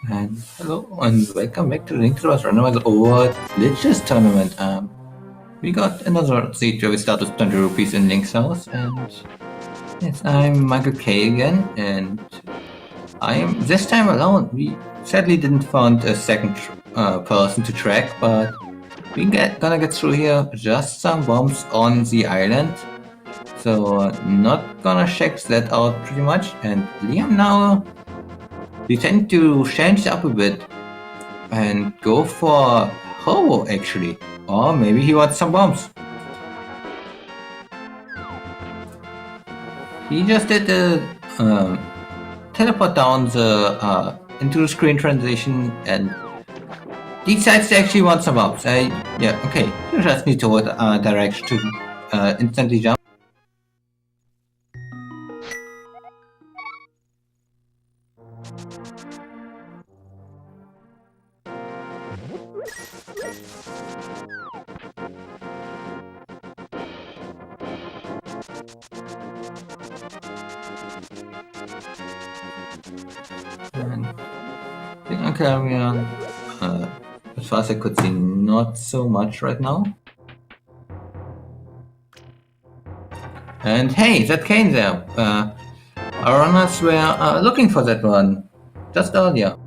And hello and welcome back to Link Cross Randomizer Overworld Glitches Tournament. We got another seat where we start with 20 rupees in Link's house, and yes, I'm Michael K again, and I am this time alone. We sadly didn't find a second person to track, but gonna get through here. Just some bombs on the island, so not gonna check that out pretty much. And Liam now, we tend to change up a bit and go for Hobo actually. Or maybe he wants some bombs. He just did the teleport down the into the screen transition and decides to actually want some bombs. Yeah, okay. You just need to hold direction to instantly jump. And as far as I could see, not so much right now. And hey, that came there. Our runners were looking for that one just earlier.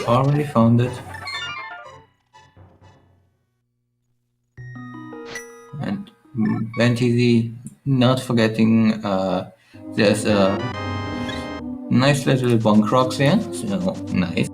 Already found it. And Benteezy, not forgetting there's a nice little bonk rocks there, so nice.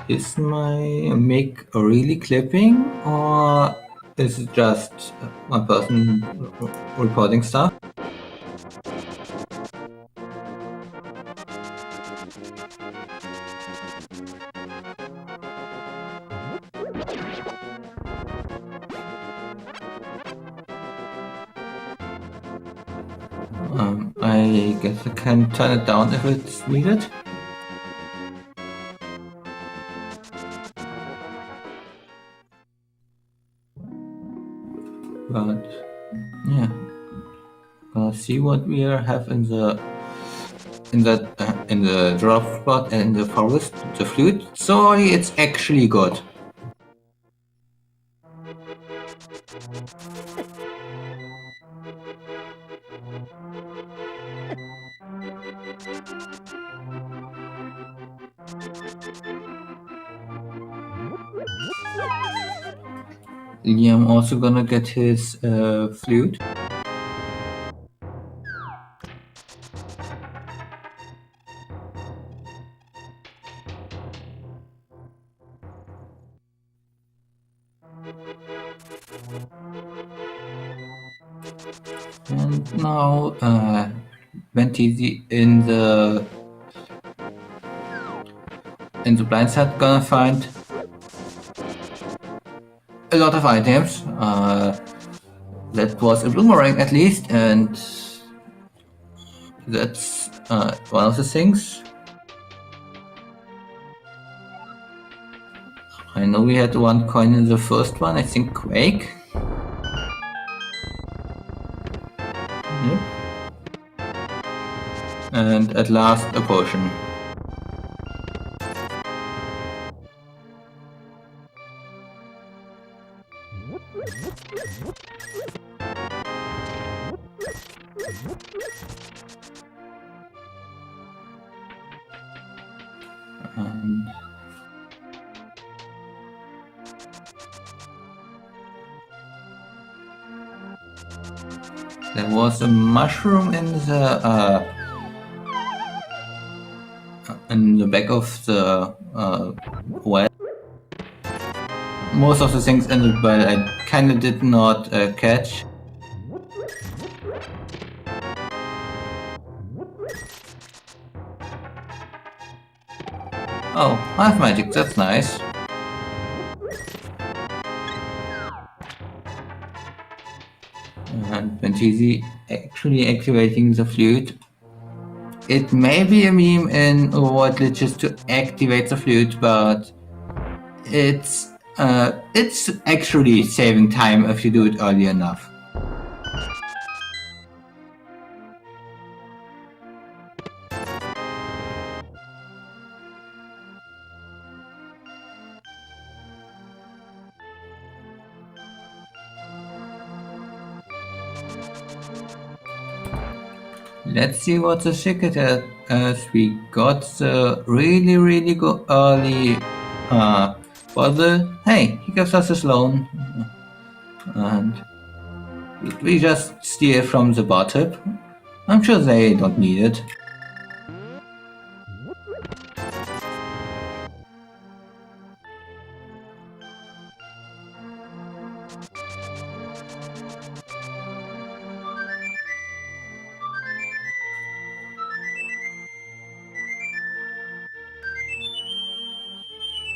Is my mic really clipping, or is it just one person reporting stuff? I guess I can turn it down if it's needed. But yeah, see what we have in the drop spot and in the forest, the flute. Sorry, it's actually good. Liam also gonna get his flute. And now Benteezy in the blind side gonna find a lot of items. That was a boomerang at least, and that's one of the things. I know we had one coin in the first one, I think Quake. Yep. And at last a potion. There was a mushroom in the back of the well. Most of the things in the well I kinda did not catch. Oh, life magic, that's nice. And Benteezy actually activating the flute. It may be a meme in Overworld glitches to activate the flute, but it's actually saving time if you do it early enough. Let's see what the secret is. As we got the really good early puzzle. Hey, he gives us his loan. And we just steal from the bar tip. I'm sure they don't need it.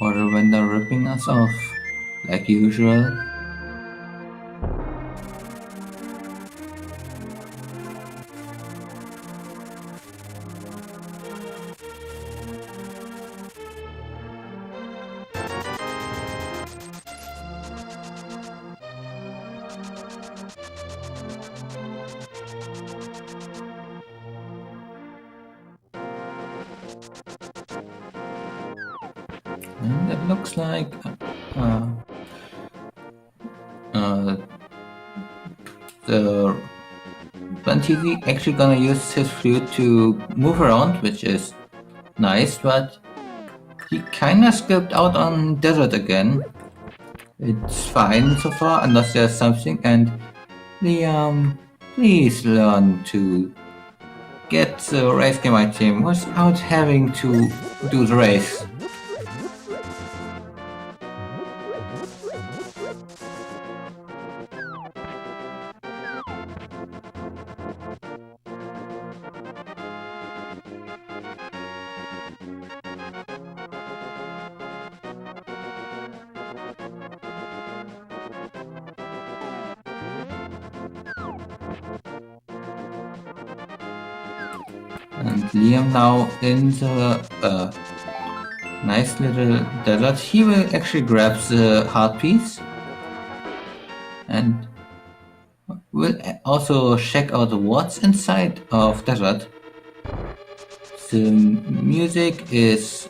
Or when they're ripping us off, like usual. And it looks like the Benteezy actually gonna use his flute to move around, which is nice, but he kinda skipped out on desert again. It's fine so far, unless there's something, and Liam, please learn to get the race game item without having to do the race. And Liam now in the nice little desert. He will actually grab the heart piece and will also check out what's inside of desert. The music is,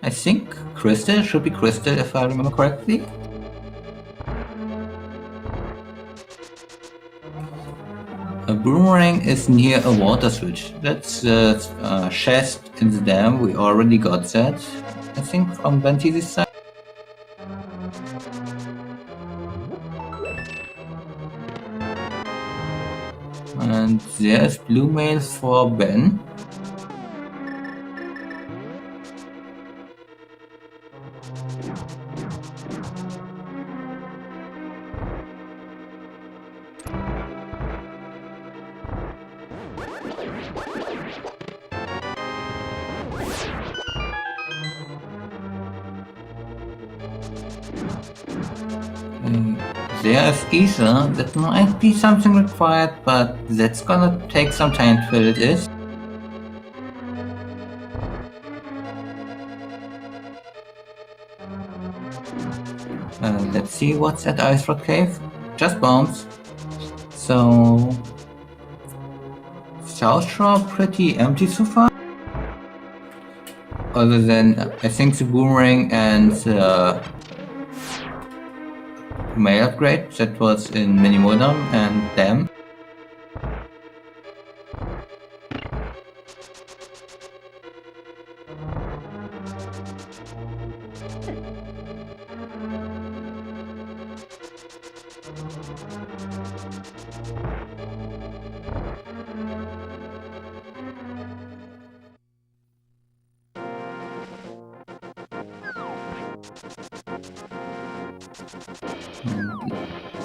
I think, crystal. Should be crystal if I remember correctly. A boomerang is near a water switch. That's the chest in the dam. We already got that, I think, from Benteezy's side. And there's blue mails for Ben. There's Ether. That might be something required, but that's gonna take some time till it is. Let's see what's at Ice Rock Cave. Just bombs. So South Shore pretty empty so far. Other than I think the boomerang and the mail upgrade that was in Minimodam and Dam.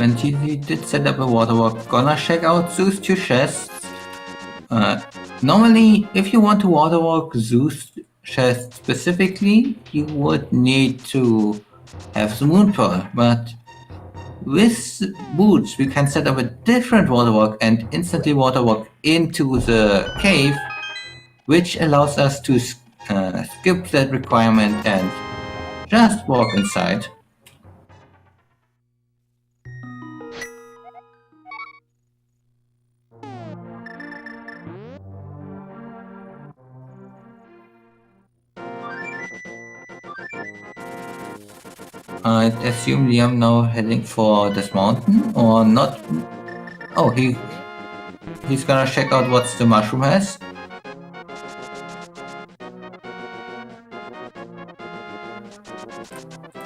Benteezy did set up a waterwalk. Gonna check out Zeus 2 chests. Normally, if you want to waterwalk Zeus chest specifically, you would need to have the moon pearl, but with boots we can set up a different waterwalk and instantly waterwalk into the cave, which allows us to skip that requirement and just walk inside. I assume Liam now heading for this mountain or not? Oh, he's gonna check out what the mushroom has.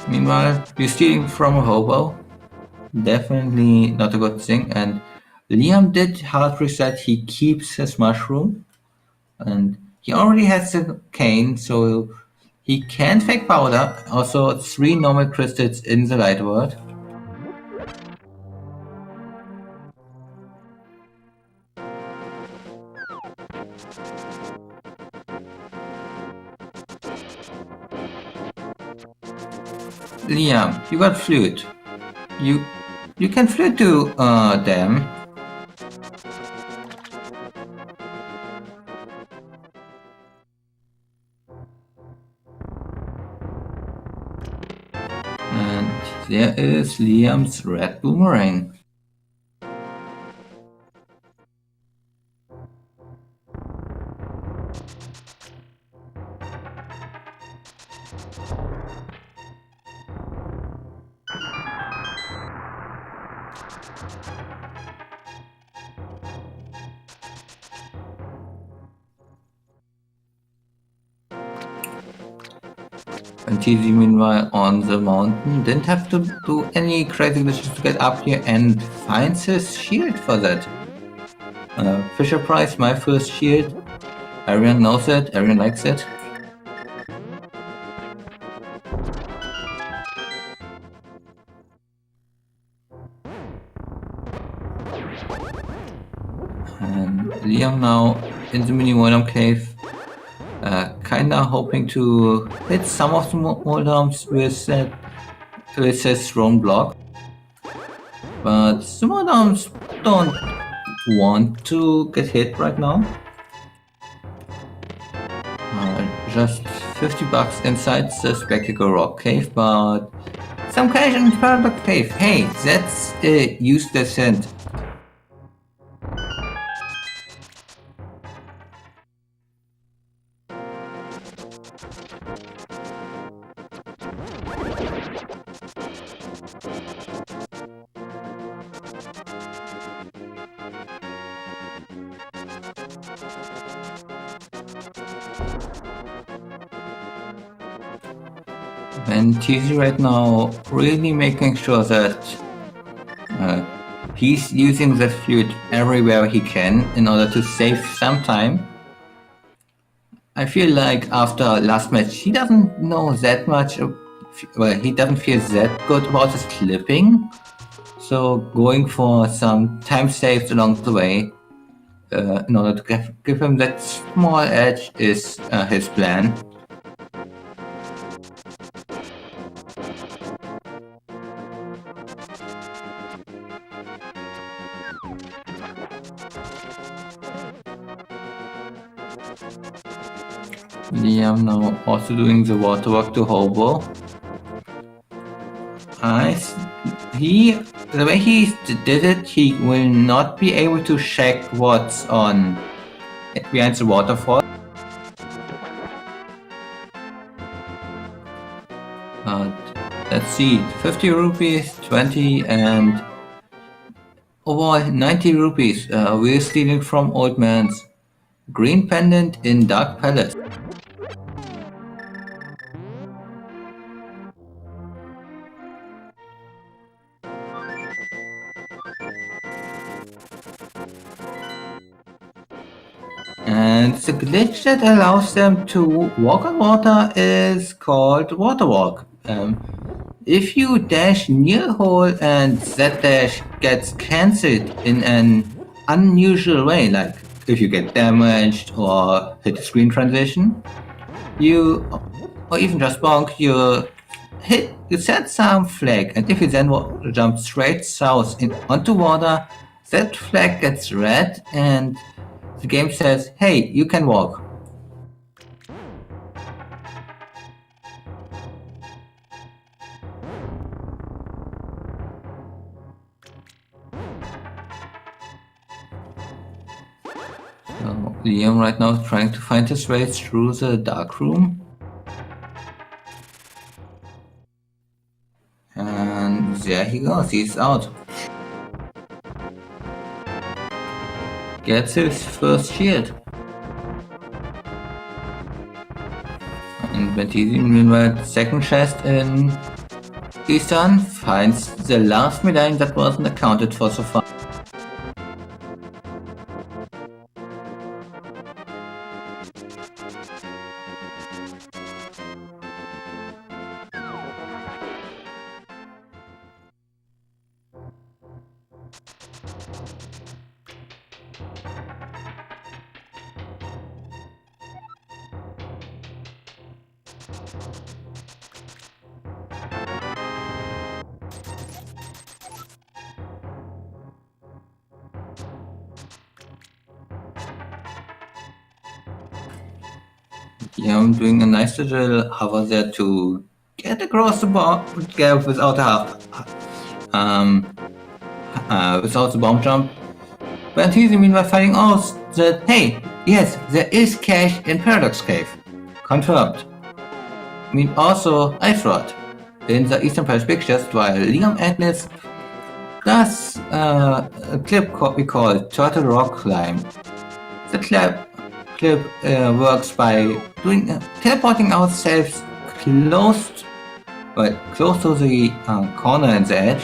Meanwhile, you're stealing from a hobo. Definitely not a good thing. And Liam did hard reset. He keeps his mushroom, and he already has the cane, so he can fake powder. Also, 3 normal crystals in the light world. Liam, you got flute. You can flute to them. And there is Liam's red boomerang. Benteezy, meanwhile, on the mountain, didn't have to do any crazy glitches to get up here and finds his shield for that. Fisher Price, my first shield. Everyone knows it, everyone likes it. And Liam now in the mini Moldarm cave. Kinda hoping to hit some of the Moldarms with his thrown block. But the Moldarms don't want to get hit right now. Just $50 inside the Spectacle Rock Cave, but some cash in the Paradox Cave. Hey, that's a useless hint. Benteezy right now really making sure that he's using the flute everywhere he can in order to save some time. I feel like after last match he doesn't know that much, well, he doesn't feel that good about his clipping, so going for some time saves along the way in order to give him that small edge is his plan. Liam now also doing the waterwalk to Hobo. The way he did it, he will not be able to check what's on behind the waterfall. Let's see, 50 rupees, 20 and overall 90 rupees. We're stealing from Old Man's green pendant in Dark Palace. And the glitch that allows them to walk on water is called Waterwalk. If you dash near a hole and that dash gets cancelled in an unusual way, like if you get damaged or hit a screen transition, you, or even just bonk, you set some flag, and if you then jump straight south onto water, that flag gets red, and the game says, hey, you can walk. So Liam right now is trying to find his way through the dark room. And there he goes, he's out. Gets his first shield. And Benteezy, meanwhile, second chest in Eastern, finds the last medallion that wasn't accounted for so far. Yeah, I'm doing a nice little hover there to get across the gap without without the bomb jump. Benteezy meanwhile finding out that, hey, yes, there is cash in Paradox Cave. Confirmed. I mean, also Ice Rod in the Eastern Pictures, while Liam Agnes does a clip we call Turtle Rock Climb. The clip works by teleporting ourselves close to the corner and the edge,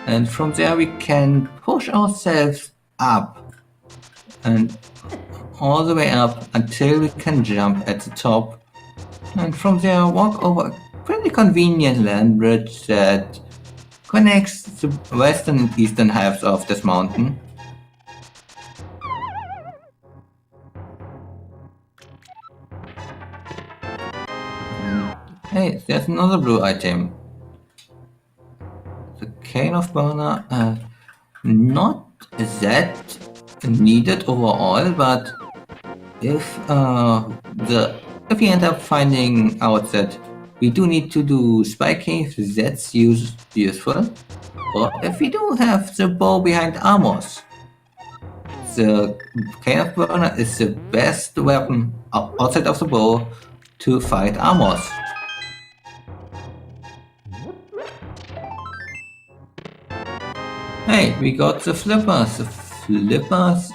and from there we can push ourselves up and all the way up until we can jump at the top, and from there walk over a pretty convenient land bridge that connects the western and eastern halves of this mountain. Hey, there's another blue item. The Cane of Burner, not that needed overall, but if we end up finding out that we do need to do spy caves, that's useful. Or if we do have the bow behind armors, the Cane of Burner is the best weapon outside of the bow to fight armors. Hey, we got the flippers. The flippers,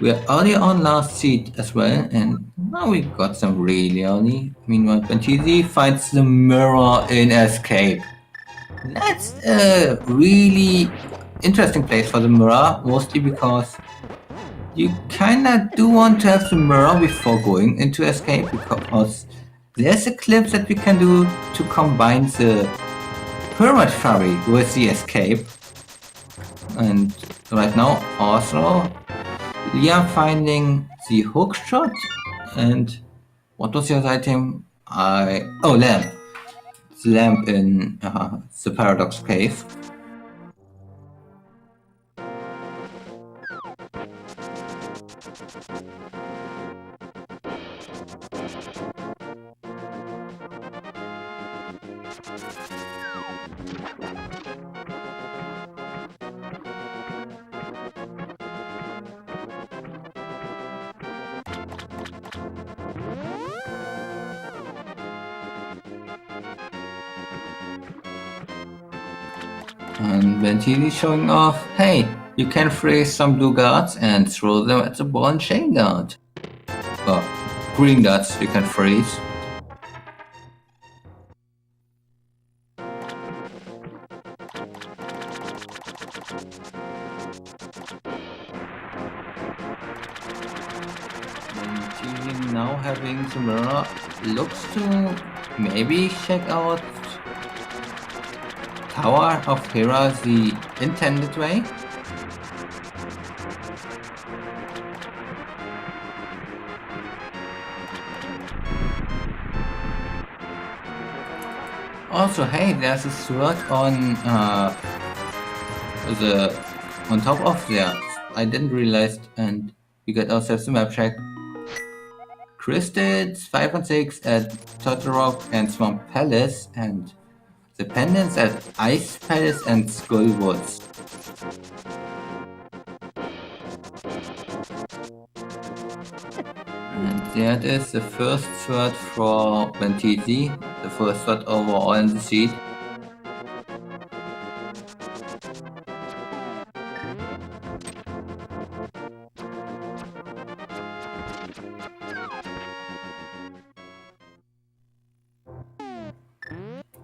we're early on last seat as well, and now we got some really early. Meanwhile, Benteezy finds the mirror in Escape. That's a really interesting place for the mirror, mostly because you kinda do want to have the mirror before going into Escape, because there's a clip that we can do to combine the Pyramid Fairy with the Escape. And right now also we are finding the hook shot, and what was the other item? Lamp. The lamp in the Paradox Cave. And Benteezy showing off, hey, you can freeze some blue guards and throw them at the ball and chain guard. Well, green guards you can freeze. Benteezy now having the mirror looks to maybe check out Tower of Hera the intended way. Also, hey, there's a sword on on top of there. I didn't realize, and we got ourselves a map check. Cristed 5 and 6 at Totorock and Swamp Palace, and the pendants at Ice Palace and Skull Woods. And that is the first sword for Benteezy, the first sword overall in the seed.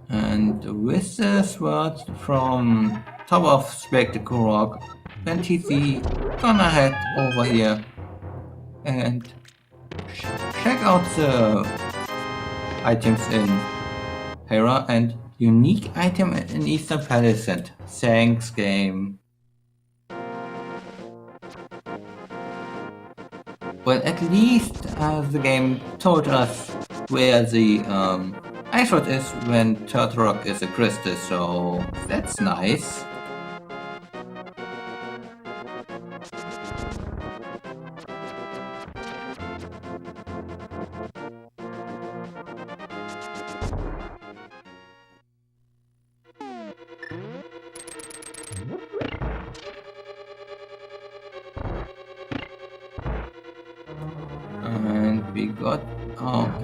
And with the sword from top of Spectacle Rock, Benteezy gonna head over here and check out the items in Hera and unique item in Eastern Palace. And thanks, game. Well, at least the game told us where the ice rod is when Turtle is a crystal, so that's nice. And we got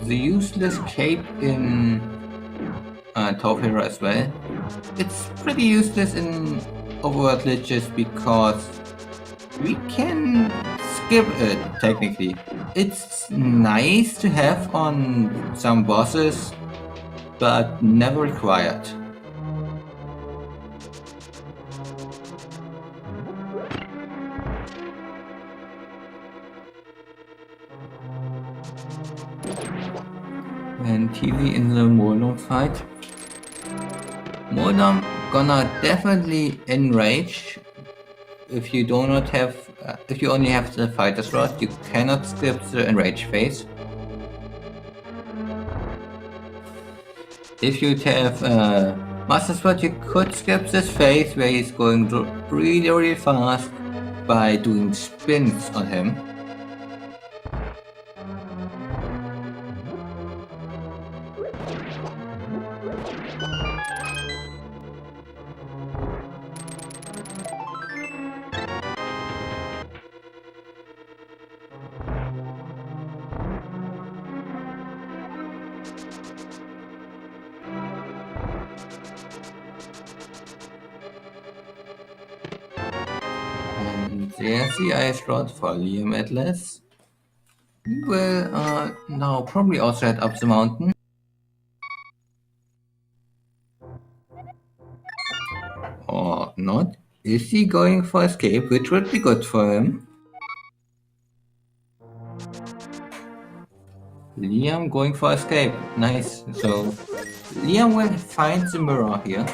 the useless cape in Taufira as well. It's pretty useless in Overworld glitches because we can skip it technically. It's nice to have on some bosses, but never required. And TV in the Molom fight. Molom gonna definitely enrage if you do not have, if you only have the fighter's rod, you cannot skip the enrage phase. If you have Master Sword, you could skip this phase where he's going really fast by doing spins on him. And there's the ice rod for Liam Atlas. We will now probably also head up the mountain. Or not. Is he going for escape, which would be good for him? Liam going for escape. Nice. So Liam will find the mirror here.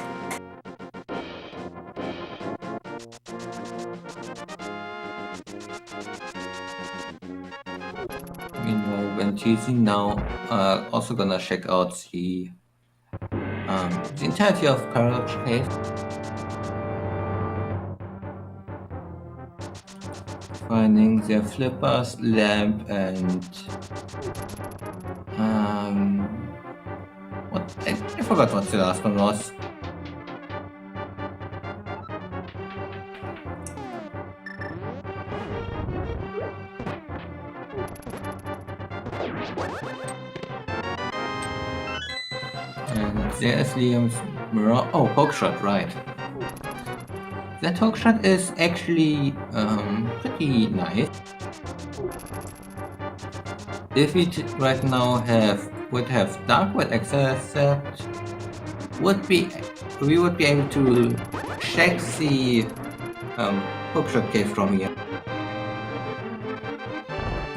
Meanwhile, Benteezy now also gonna check out the entirety of Paradox Cave. Finding their flippers, lamp, and what? I forgot what the last one was. And there's Liam's mirror. Oh, poke shot, right. That hook shot is actually pretty nice. If we right now would have dark web access, we would be able to check the hookshot cave from here.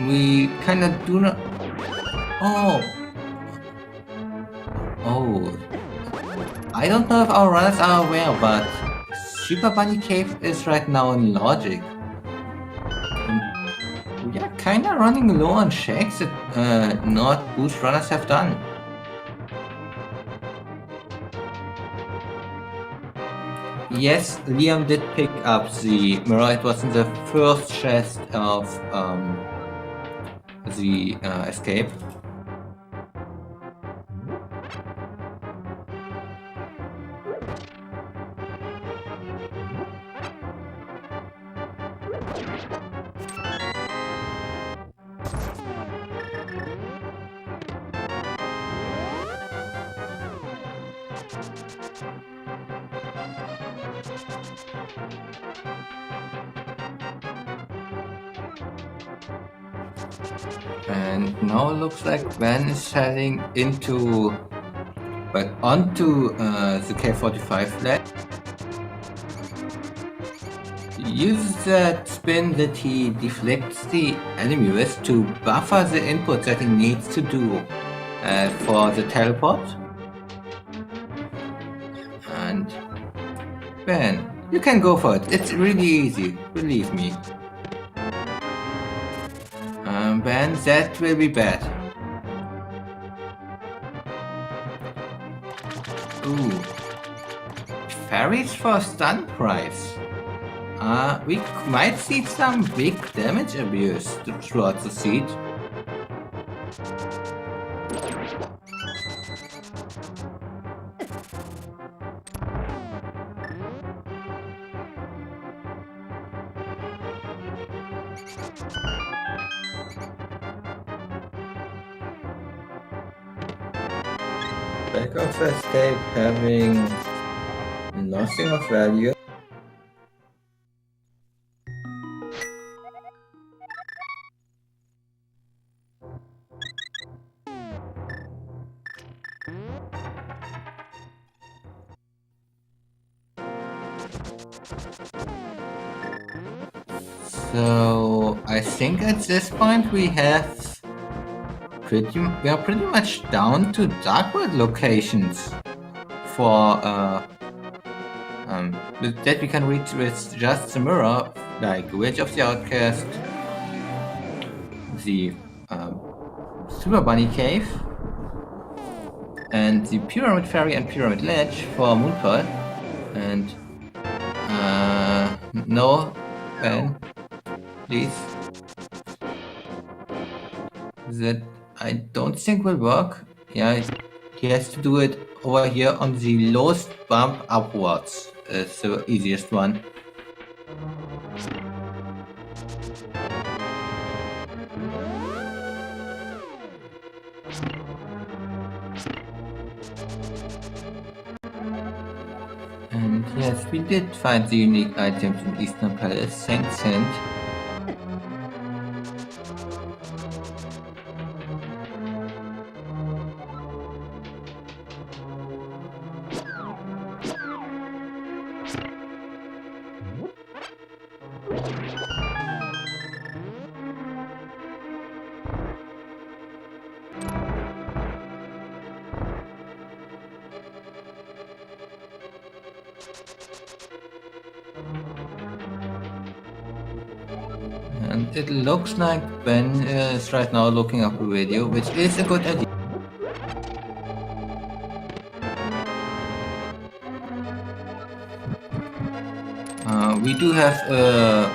We kind of do not. Oh, I don't know if our runners are aware, but Super Bunny Cave is right now in Logic. We are kinda running low on checks that not boost runners have done. Yes, Liam did pick up the mirror. It was in the first chest of the escape. And now it looks like Ben is heading into, well, onto the K45 flag. Use that spin that he deflects the enemy with to buffer the input that he needs to do for the teleport. And Ben, you can go for it. It's really easy, believe me. Ben, that will be bad. Ooh. Fairies for stun price. We might see some big damage abuse throughout the siege. Back of escape having nothing of value. So I think at this point we are pretty much down to Darkwood locations for that we can reach with just the mirror, like Witch of the Outcast, the Super Bunny Cave, and the Pyramid Fairy and Pyramid Ledge for Moonpearl. And no, Ben, please. That I don't think will work. Yeah, he has to do it over here on the lowest bump upwards. It's the easiest one. And yes, we did find the unique items in Eastern Palace. Thanks, Hint. And it looks like Ben is right now looking up a video, which is a good idea. We do have a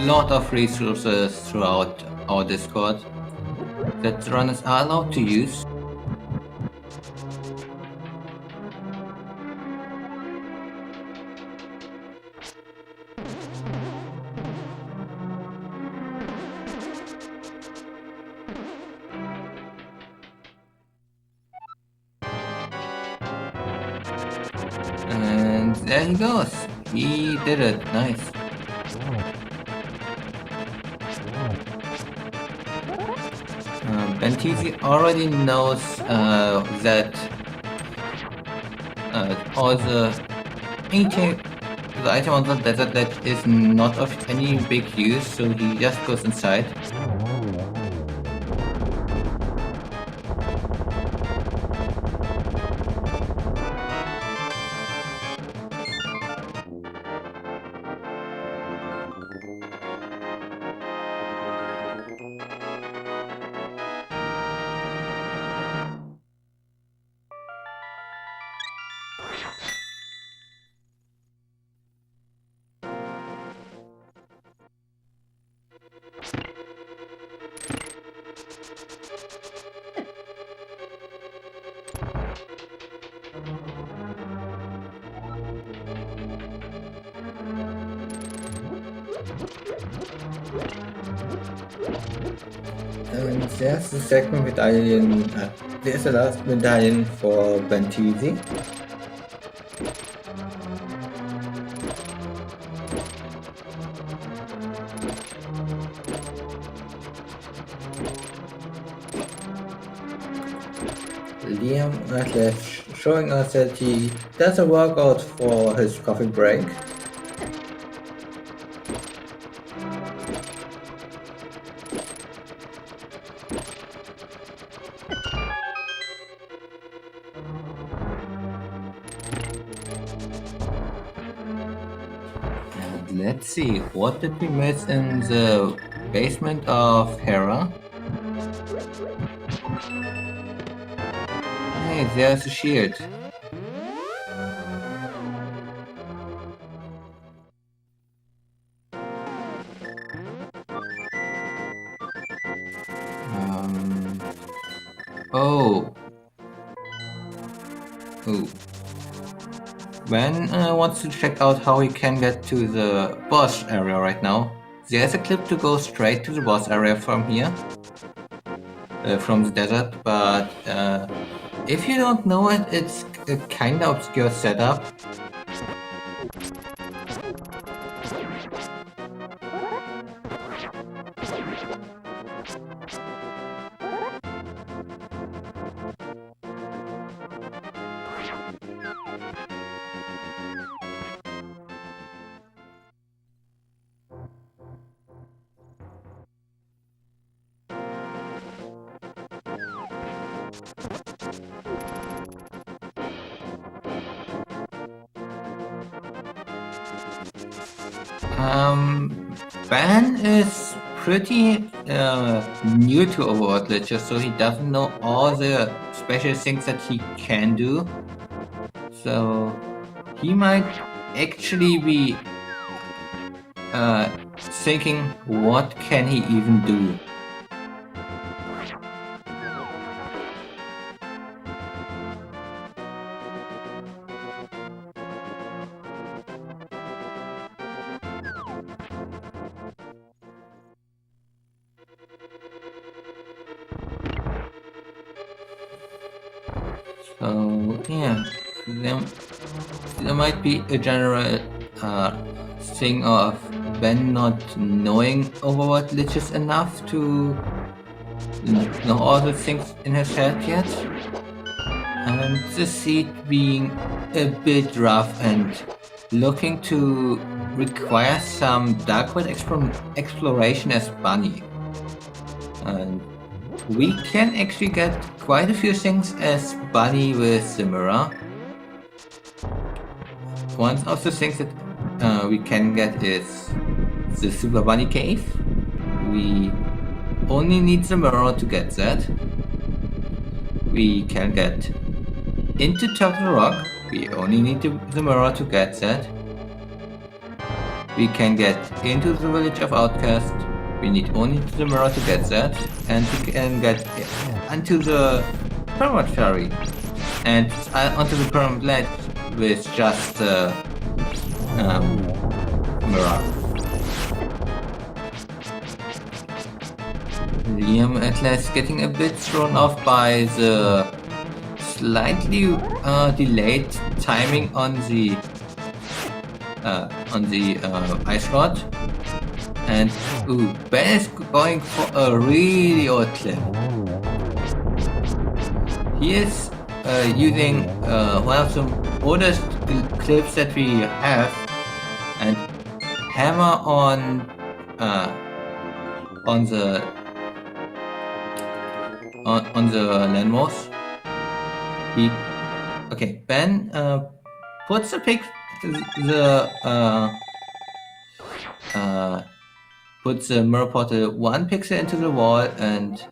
lot of resources throughout our Discord that runners are allowed to use. And there he goes. He did it. Nice. Benteezy already knows that all the item on the desert that is not of any big use, so he just goes inside. there's the second medallion. There's the last medallion for Benteezy. Liam Atlas showing us that he does a workout for his coffee break. And let's see, what did we miss in the basement of Hera? Hey, there's a shield. Oh. Ooh. Ben wants to check out how he can get to the boss area right now. There's a clip to go straight to the boss area from here. From the desert, but if you don't know it, it's a kinda obscure setup. Ben is pretty new to Overworld Glitches, so he doesn't know all the special things that he can do. So he might actually be thinking, what can he even do? So yeah, there might be a general thing of Ben not knowing Overworld Glitches enough to know all the things in his head yet, and the seed being a bit rough and looking to require some dark world exploration as Bunny. And we can actually get quite a few things as Bunny with the mirror. One of the things that we can get is the Super Bunny Cave. We only need the mirror to get that. We can get into Turtle Rock. We only need the mirror to get that. We can get into the Village of Outcast. We need only the mirror to get that, and we can get onto the Pyramid Ferry and onto the Pyramid Ledge with just the mirror. Liam Atlas getting a bit thrown off by the slightly delayed timing on the ice rod. And Ben is going for a really old clip. He is using one of the oldest clips that we have, and hammer on the landmass. Ben puts puts the mirror portal 1 pixel into the wall and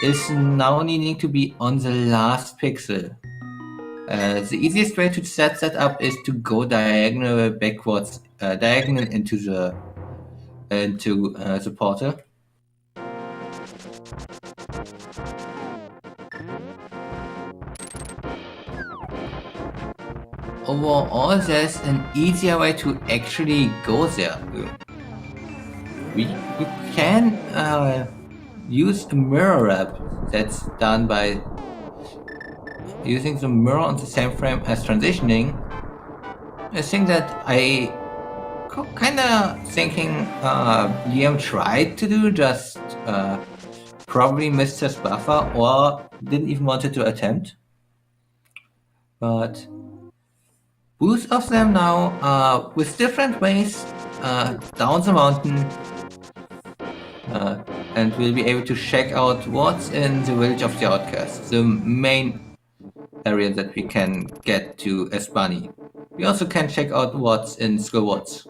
is now needing to be on the last pixel. The easiest way to set that up is to go diagonal backwards, diagonal into the portal. Overall, there's an easier way to actually go there. You can use a mirror wrap that's done by using the mirror on the same frame as transitioning. I think that I kind of thinking Liam tried to do, just probably missed his buffer or didn't even want to attempt. But both of them now with different ways down the mountain, and we'll be able to check out what's in the village of the outcasts, the main area that we can get to as Bunny. We also can check out what's in Skullwoods.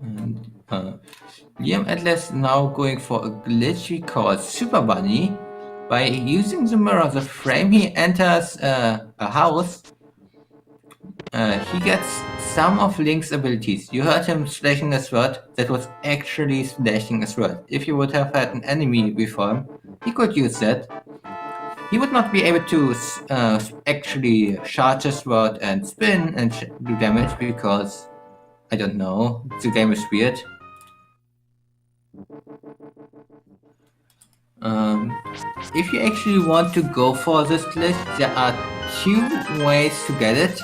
And Liam Atlas now going for a glitch we call Super Bunny. By using the mirror, the frame he enters a house, he gets some of Link's abilities. You heard him slashing a sword, that was actually slashing a sword. If you would have had an enemy before him, he could use that. He would not be able to actually charge his sword and spin and do damage because, I don't know, the game is weird. If you actually want to go for this glitch, there are two ways to get it.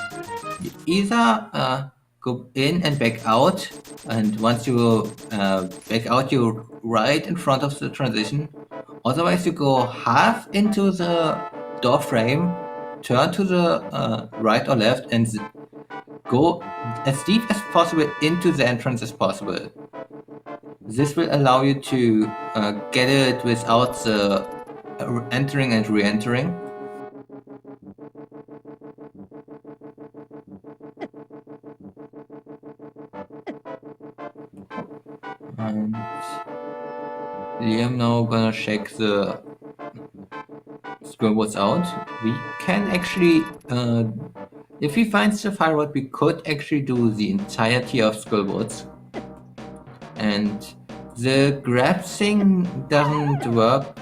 You either go in and back out, and once you back out, you're right in front of the transition. Otherwise, you go half into the door frame, turn to the right or left, and go as deep as possible into the entrance as possible. This will allow you to get it without the entering and re-entering. And Liam now gonna check the Skullwoods out. We can actually, if we find the fire rod, we could actually do the entirety of Skullwoods. And the grab thing doesn't work,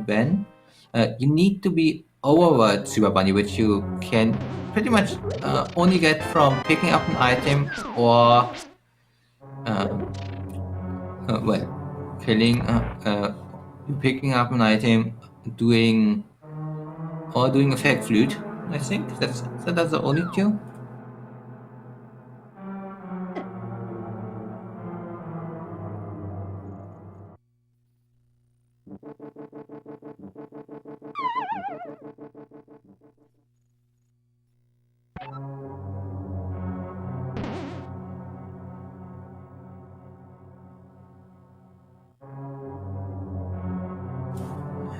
Ben. You need to be Overworld Super Bunny, which you can pretty much only get from picking up an item or, well, killing, picking up an item, doing a fake flute. I think that's the only two.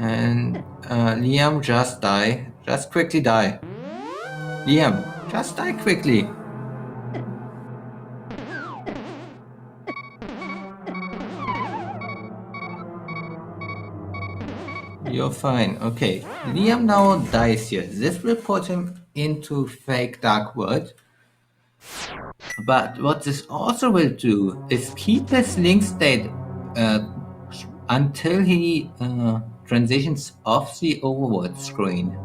And Liam, just die. Just quickly die. Liam, just die quickly. You're fine. Okay. Liam now dies here. This will put him into fake Dark World. But what this also will do is keep his link state until he transitions off the Overworld screen.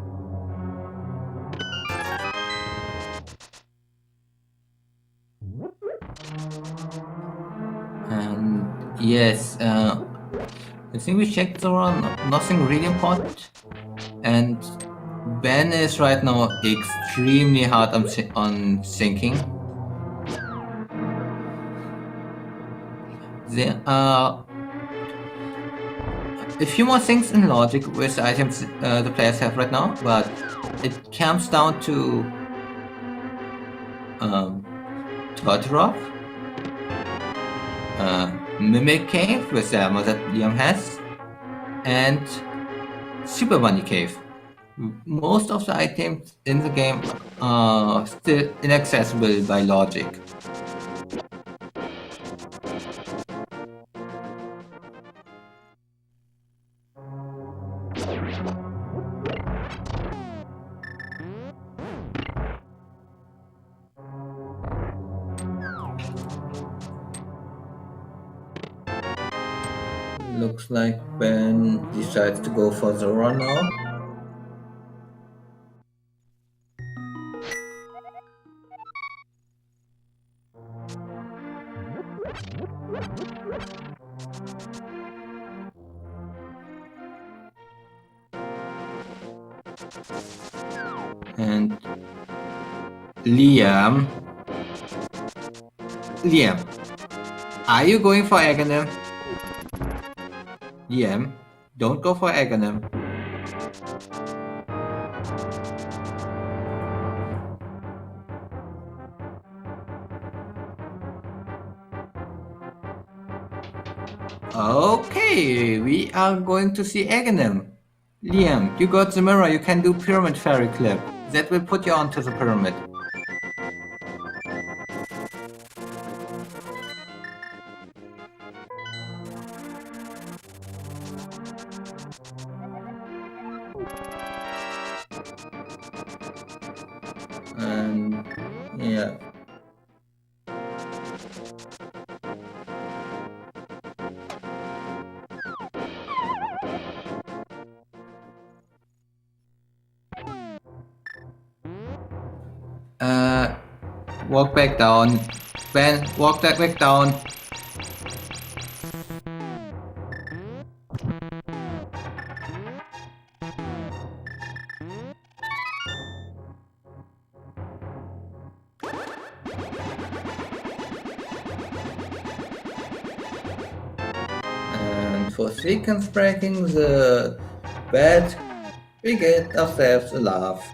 And yes, I think we checked around, nothing really important. And Ben is right now extremely hard on thinking. There are a few more things in logic with the items the players have right now, but it comes down to Turtle Rock, Mimic Cave with the armor that Liam has, and Super Bunny Cave. Most of the items in the game are still inaccessible by logic. Looks like Ben decides to go for the run now. And Liam, are you going for Aghanim? Liam, don't go for Aghanim. Okay, we are going to see Aghanim. Liam, you got the mirror, you can do Pyramid Fairy Clip. That will put you onto the pyramid. And yeah. Walk back down. Ben, walk that back down. And for sequence breaking the bed, we get ourselves a laugh.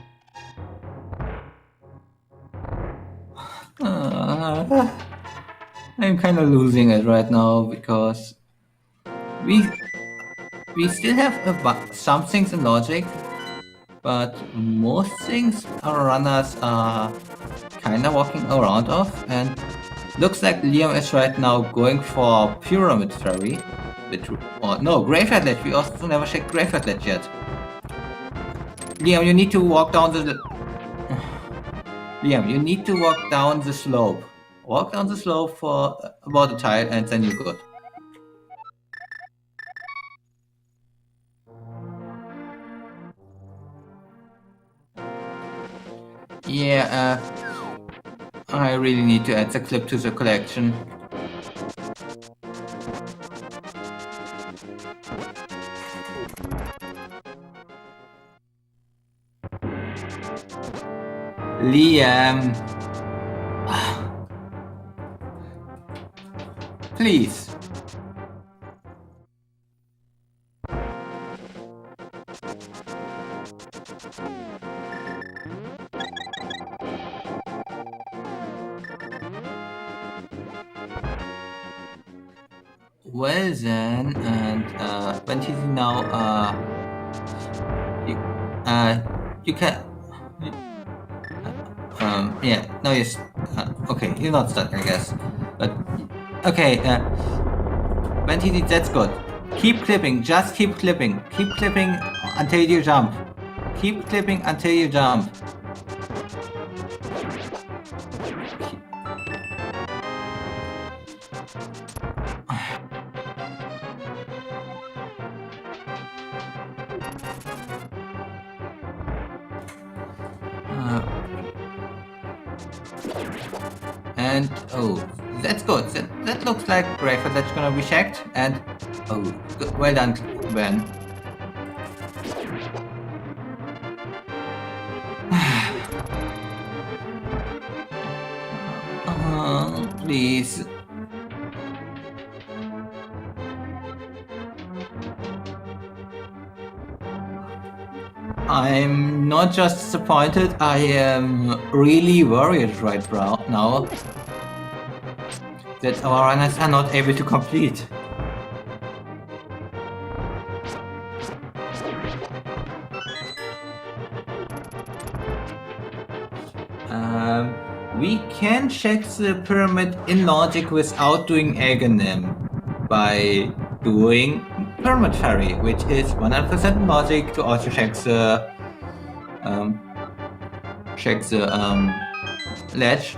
I'm kind of losing it right now because we still have some things in logic, but most things our runners are kind of walking around of, and looks like Liam is right now going for Pyramid Fairy, Graveyard Ledge. We also never checked Graveyard Ledge yet. Liam, you need to walk down the Liam, you need to walk down the slope. Walk down the slope for about a tile and then you're good. Yeah, I really need to add the clip to the collection. Liam. Please. Well then, and Benteezy now, you can, yeah, no, okay, you're not stuck, I guess, but, okay, Benteezy, that's good. Keep clipping, just keep clipping until you jump. Keep clipping until you jump. And oh, that's good. That looks like Graveyard Ledge gonna be checked. And oh, good. Well done, Ben. Please. I'm not just disappointed, I am really worried right now that our runners are not able to complete. We can check the pyramid in logic without doing Aghanim by doing Pyramid Fairy, which is 100% logic to also check the ledge.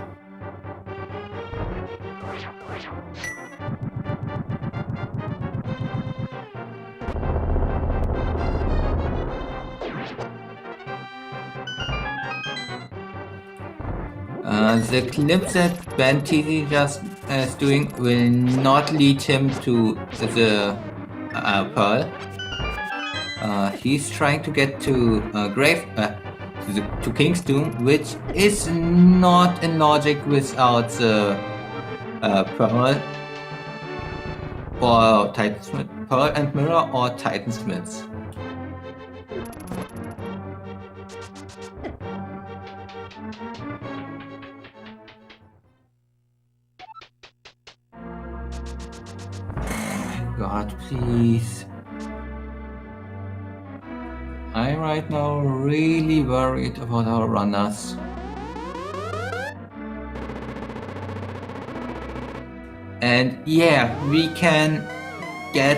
The clip that Benteezy just is doing will not lead him to the Pearl. He's trying to get to to King's Doom, which is not in logic without the Pearl or Titansmith, Pearl and Mirror or Titansmiths. God, please. I'm right now really worried about our runners. And yeah, we can get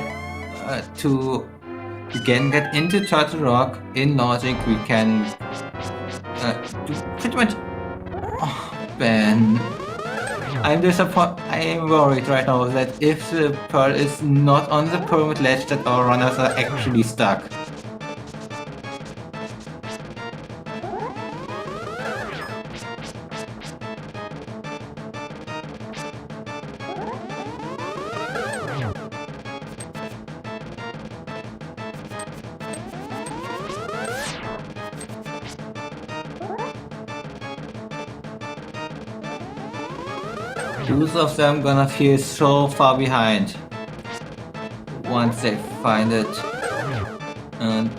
into Turtle Rock in logic. We can do pretty much. Oh, Ben. I'm disappointed. I am worried right now that if the Pearl is not on the pyramid ledge, that our runners are actually stuck. Both of them gonna feel so far behind once they find it. And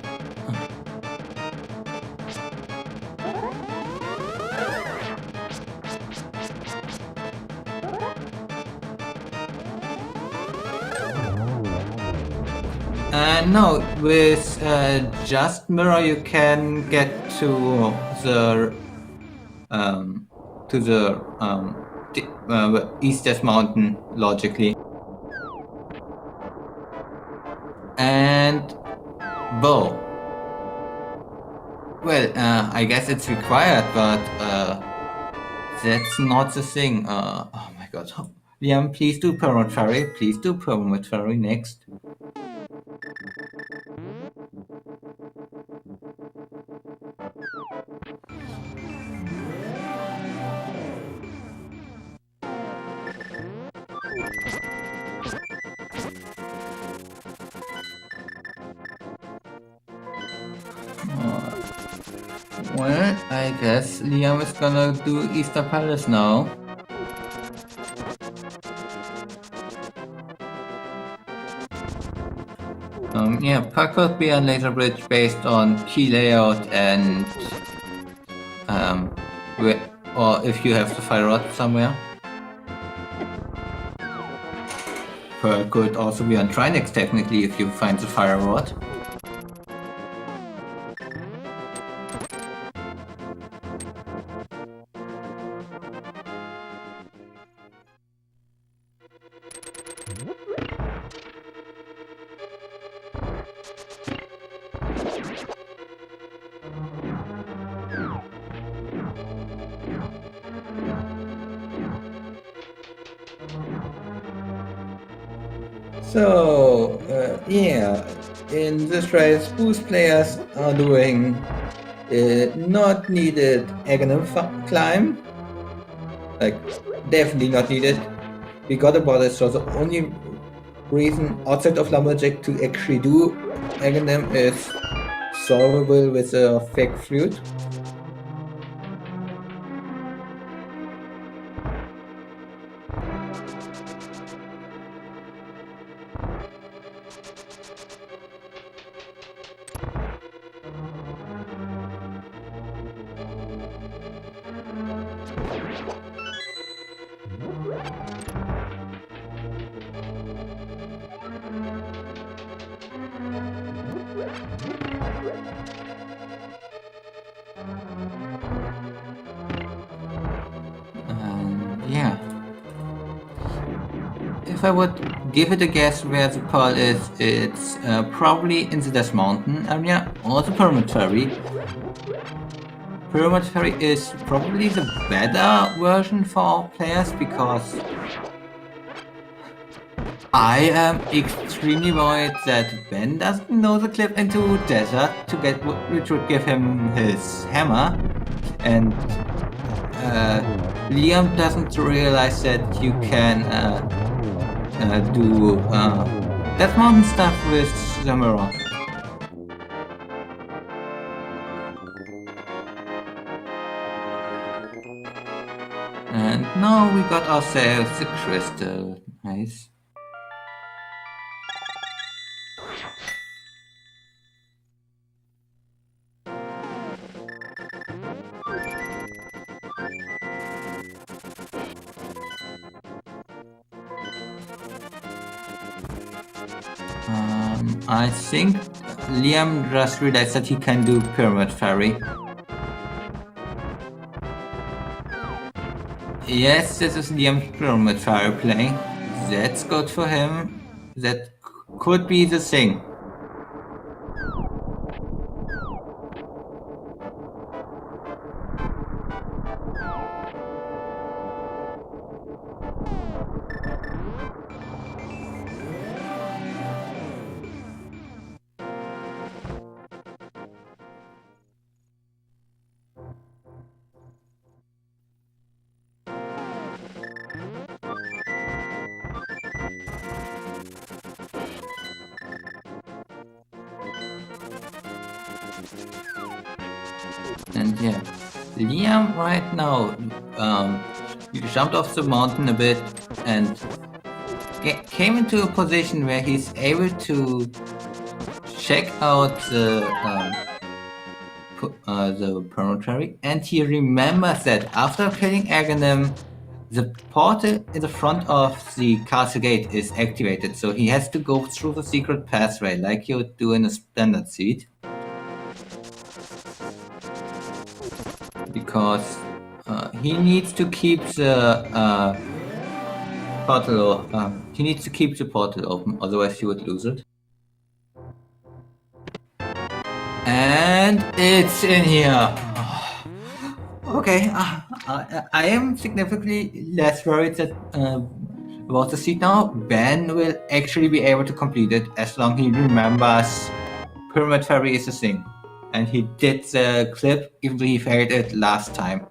no, with just Mirror you can get to the Eastest Mountain logically. And bow. Well, I guess it's required, but that's not the thing. Oh my god. Liam, please do Pyramid Fairy. Please do Pyramid Fairy next. Well, I guess Liam is gonna do Easter Palace now. Yeah, Puck could be a laser bridge based on key layout and or if you have the fire rod somewhere. Pearl could also be on Trinex technically if you find the fire rod. So, yeah, in this race, boost players are doing not needed Aghanim climb. Like, definitely not needed. We got about it, so the only reason outside of Lumberjack to actually do Aghanim is solvable with a fake flute. Yeah. If I would give it a guess where the pearl is, it's probably in the Death Mountain area or the Pyramid Fairy. Pyramid Fairy is probably the better version for players because I am extremely worried that Ben doesn't know the clip into desert to get which would give him his hammer, and Liam doesn't realize that you can do Death Mountain stuff with the mirror. And now we got ourselves a crystal. Nice. I think Liam just realized that he can do Pyramid Fairy. Yes, this is Liam's Pyramid Fairy play. That's good for him. That could be the thing. And yeah, Liam right now jumped off the mountain a bit and came into a position where he's able to check out the promontory, and he remembers that after killing Aghanim, the portal in the front of the castle gate is activated, so he has to go through the secret pathway like you would do in a standard seed. Because he needs to keep the portal. He needs to keep the portal open, otherwise he would lose it. And it's in here. Okay, I am significantly less worried that about the seed now. Ben will actually be able to complete it as long as he remembers Pyramid Fairy is a thing. And he did the clip even though he failed it last time.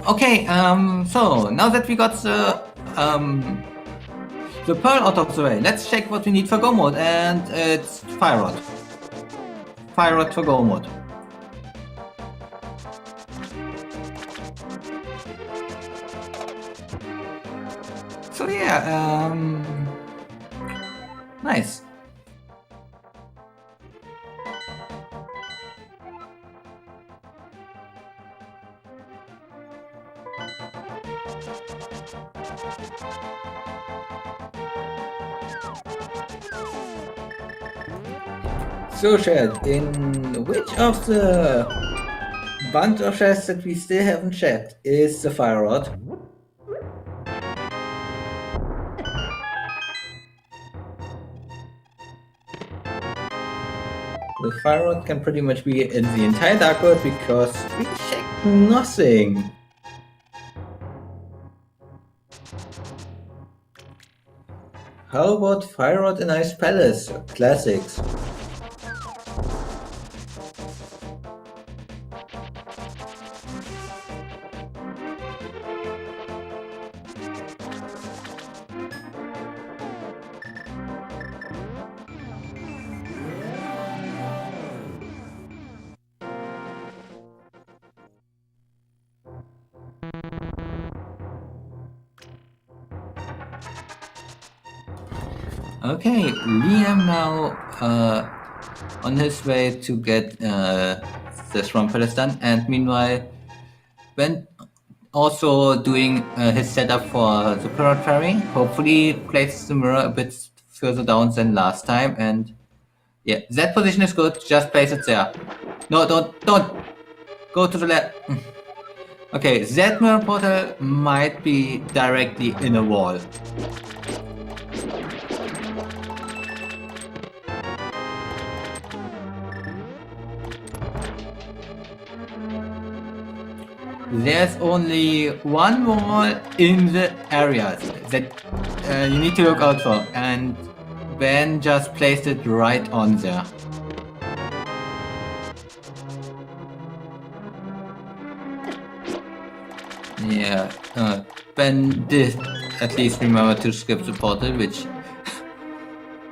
Okay, so now that we got the pearl out of the way, let's check what we need for go mode, and it's Fire Rod. Fire Rod for go mode. So yeah, nice. So Chad, in which of the bunch of chests that we still haven't checked is the Fire Rod? The Fire Rod can pretty much be in the entire Dark World because we checked nothing. How about Fire Rod in Ice Palace? Classics. Okay, Liam now on his way to get this Rum Palace done, and meanwhile Ben also doing his setup for the Pyramid Fairy. Hopefully places the mirror a bit further down than last time, and yeah, that position is good, just place it there. No, don't! Go to the left. Okay, that mirror portal might be directly in a wall. There's only one wall in the area. That you need to look out for. And Ben just placed it right on there. Yeah, Ben did at least remember to skip the portal, which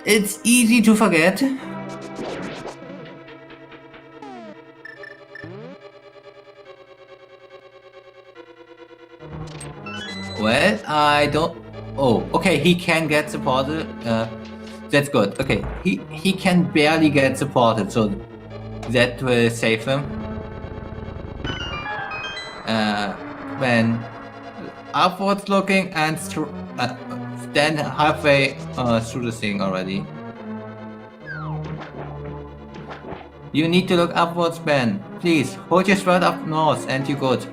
it's easy to forget. Well, I don't... Oh, okay, he can get the portal. That's good. Okay, he can barely get the portal, so that will save him. When upwards looking and then halfway through the thing already. You need to look upwards, Ben. Please, hold your sword up north and you're good.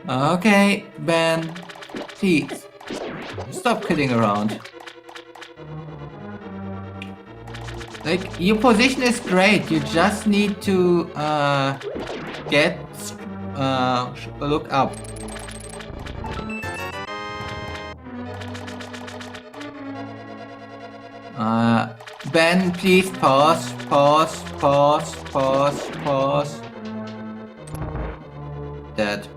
Okay, Ben, please, stop kidding around. Like, your position is great, you just need to look up. Ben, please pause. Dead.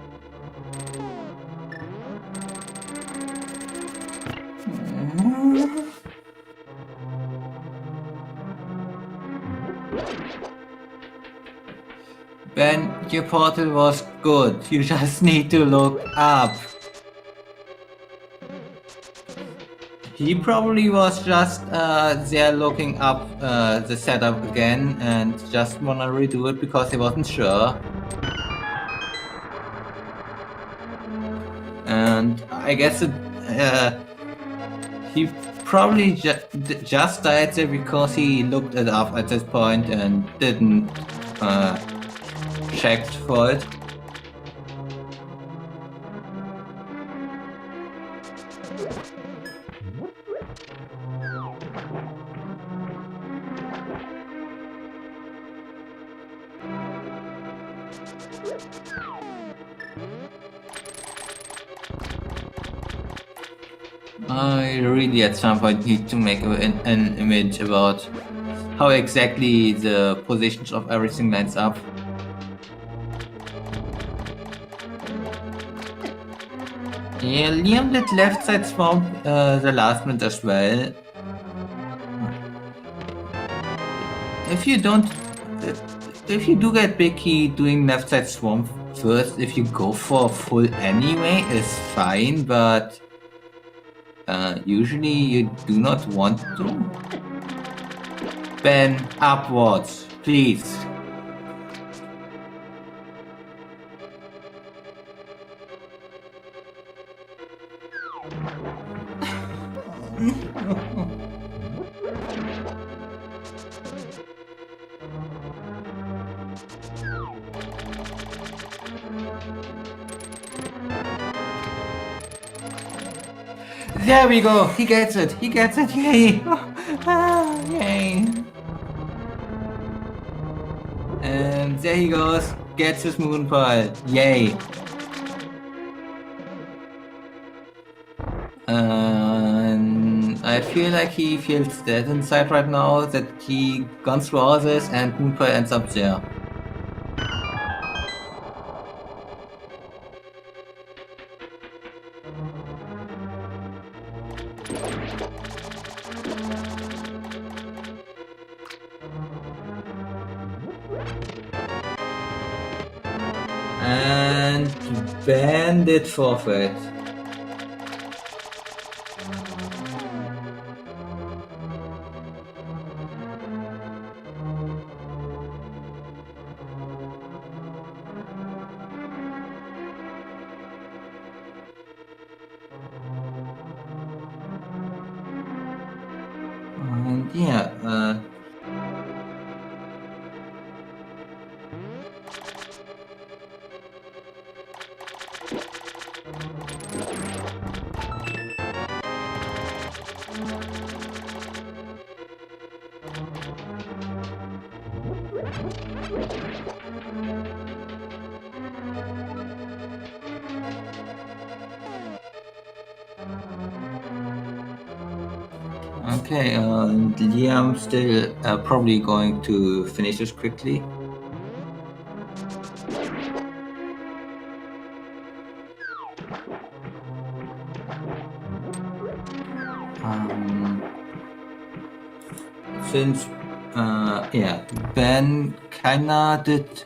Ben, your portal was good. You just need to look up. He probably was just there looking up the setup again and just wanna redo it because he wasn't sure. And I guess he probably just died there because he looked it up at this point and didn't check for it. I really at some point need to make an image about how exactly the positions of everything lines up. Yeah, Liam did left side swamp the last minute as well. If you do get big key doing left side swamp first, if you go for full anyway, is fine, but usually you do not want to. Ben, upwards, please. There we go, he gets it, yay! Yay! And there he goes, gets his moon pearl, yay! And I feel like he feels dead inside right now, that he gone through all this and moon pearl ends up there. And Bandit forfeit. And yeah, Okay, Liam still probably going to finish this quickly. Since yeah, Ben kinda did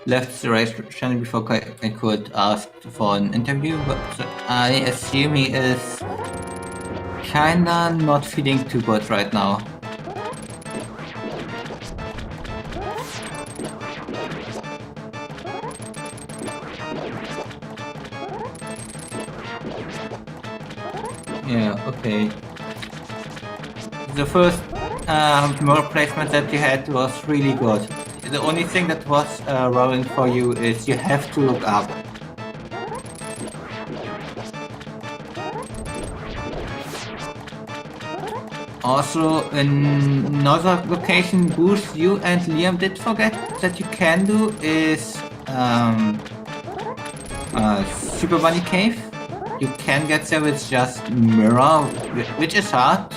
left the race channel before I could ask for an interview, but I assume he is kinda not feeling too good right now. Yeah, okay. The first mirror placement that you had was really good. The only thing that was worrying for you is you have to look up. Also, in another location boost you and Liam did forget that you can do is Super Bunny Cave. You can get there with just mirror, which is hard.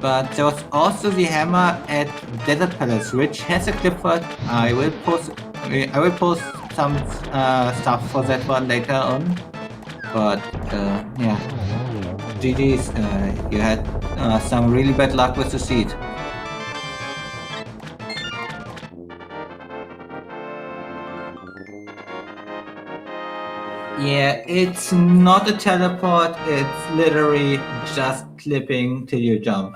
But there was also the hammer at Desert Palace, which has a clip for it. I will post some stuff for that one later on. But yeah, GG's. You had some really bad luck with the seed. Yeah, it's not a teleport. It's literally just clipping till you jump.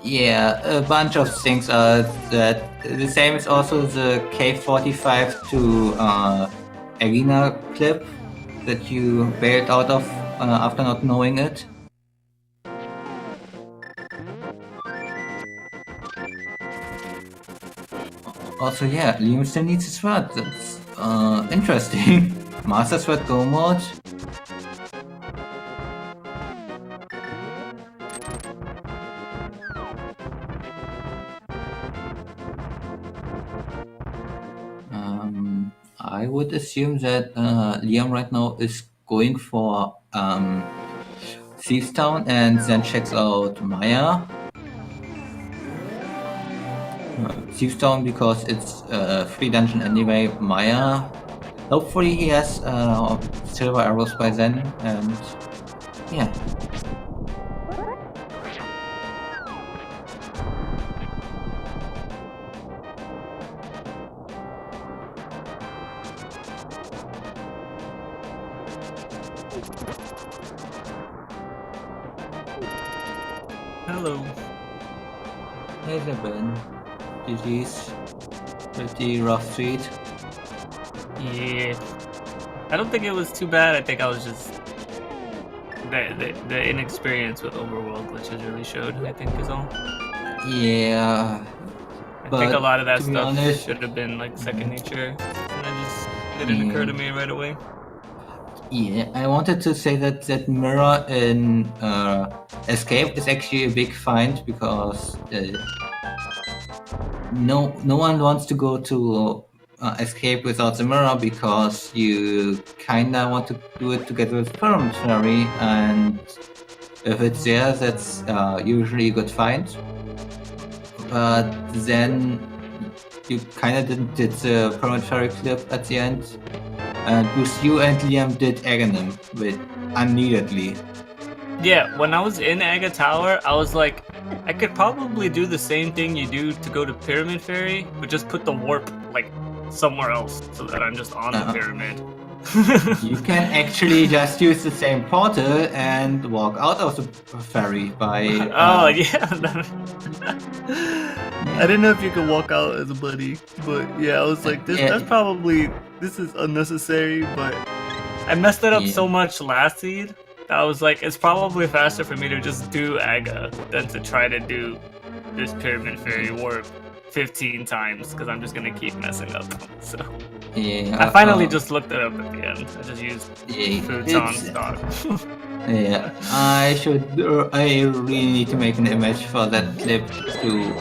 Yeah, a bunch of things are that the same is also the K45 to arena clip that you bailed out of after not knowing it. Also, yeah, Liam still needs his sword. That's interesting. Master Sword Go mode. I would assume that Liam right now is going for Thieves Town and then checks out Maya. Thieves Town because it's a free dungeon anyway. Maya, hopefully he has silver arrows by then, and yeah. Hello. Hey there, Ben. GG's. Pretty rough street. Yeah. I don't think it was too bad. I think I was just the inexperience with Overworld glitches really showed, I think, is all. Yeah. I think a lot of that stuff should have been like second nature, and it didn't occur to me right away. Yeah, I wanted to say that mirror in Escape is actually a big find because no one wants to go to Escape without the mirror because you kinda want to do it together with Permanent Fairy, and if it's there, that's usually a good find. But then you kinda didn't did the Permanent Fairy clip at the end. And both you and Liam did Aghanim with unneededly. Yeah, when I was in Aga Tower, I was like, I could probably do the same thing you do to go to Pyramid Fairy, but just put the warp like somewhere else so that I'm just on the pyramid. You can actually just use the same portal and walk out of the ferry by. Oh yeah. I didn't know if you could walk out as a buddy, but yeah, I was like, this is unnecessary, but I messed it up so much last seed that I was like, it's probably faster for me to just do Aga than to try to do this Pyramid Fairy warp 15 times because I'm just gonna keep messing up. So Yeah, I finally just looked it up at the end. I just used futon stock. Yeah, I really need to make an image for that clip to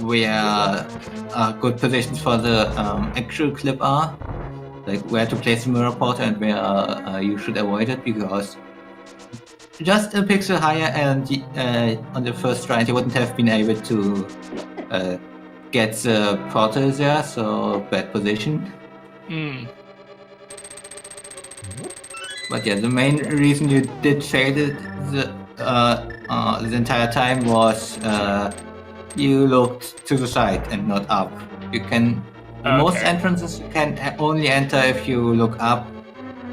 where good positions for the actual clip are, like where to place the mirror portal and where you should avoid it, because just a pixel higher and on the first try you wouldn't have been able to get the portal there, so bad position. But yeah, the main reason you did fail it the entire time was you looked to the side and not up. You can most entrances you can only enter if you look up.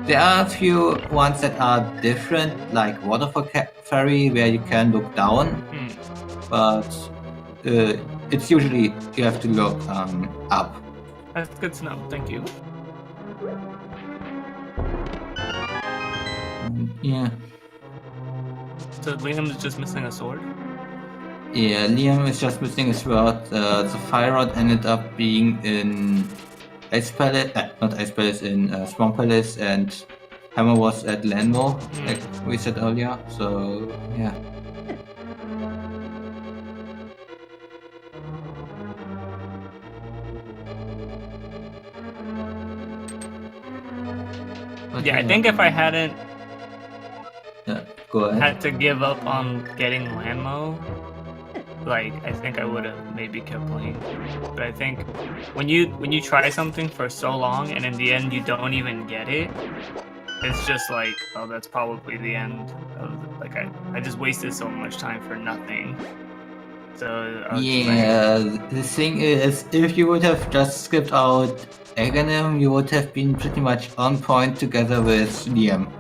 There are a few ones that are different, like Waterfall Ferry, where you can look down, but it's usually you have to look up. That's good to know. Thank you. Yeah. So Liam is just missing a sword? Yeah, Liam is just missing a sword. The fire rod ended up being in Ice Palace, not Ice Palace, in Swamp Palace, and Hammer was at Landmore, like we said earlier, so yeah. Yeah, I think if I hadn't go ahead. had to give up on getting Landmo, like I think I would have maybe kept playing. But I think when you try something for so long and in the end you don't even get it, it's just like, oh, that's probably the end of, like, I just wasted so much time for nothing. So yeah, the thing is, if you would have just skipped out Aghanim, you would have been pretty much on point together with Liam.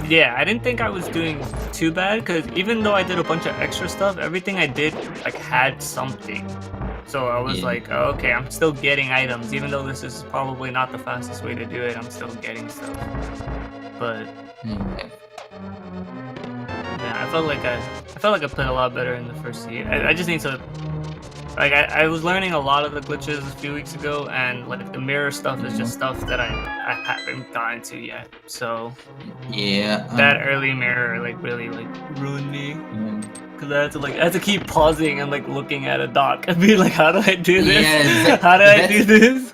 Yeah, I didn't think I was doing too bad, because even though I did a bunch of extra stuff, everything I did like had something. So I was like, oh, okay, I'm still getting items, even though this is probably not the fastest way to do it. I'm still getting stuff. But yeah, I felt like I played a lot better in the first seed. I just need to, like, I was learning a lot of the glitches a few weeks ago, and like the mirror stuff is just stuff that I haven't gotten to yet. So yeah, that early mirror like really like ruined me. Cause I had to keep pausing and like looking at a dock and be like, how do I do this? Yeah, how do I do this?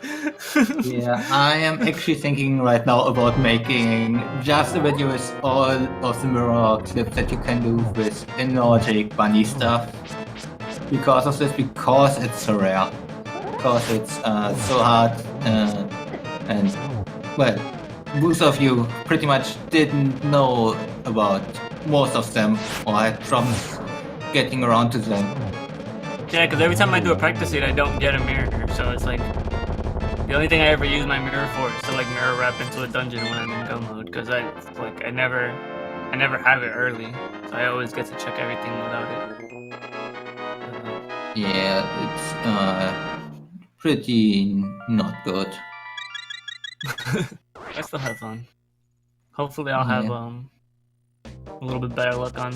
Yeah, I am actually thinking right now about making just a video with all of the mirror clips that you can do with in-logic bunny stuff. Because of this, because it's so rare. Because it's so hard, and well, most of you pretty much didn't know about most of them or had troubles getting around to them. Yeah, because every time I do a practice seed, I don't get a mirror, so it's like the only thing I ever use my mirror for is to like mirror wrap into a dungeon when I'm in gun mode, because I never have it early, so I always get to check everything without it. Yeah, it's pretty not good. I still have fun. Hopefully I'll have a little bit better luck on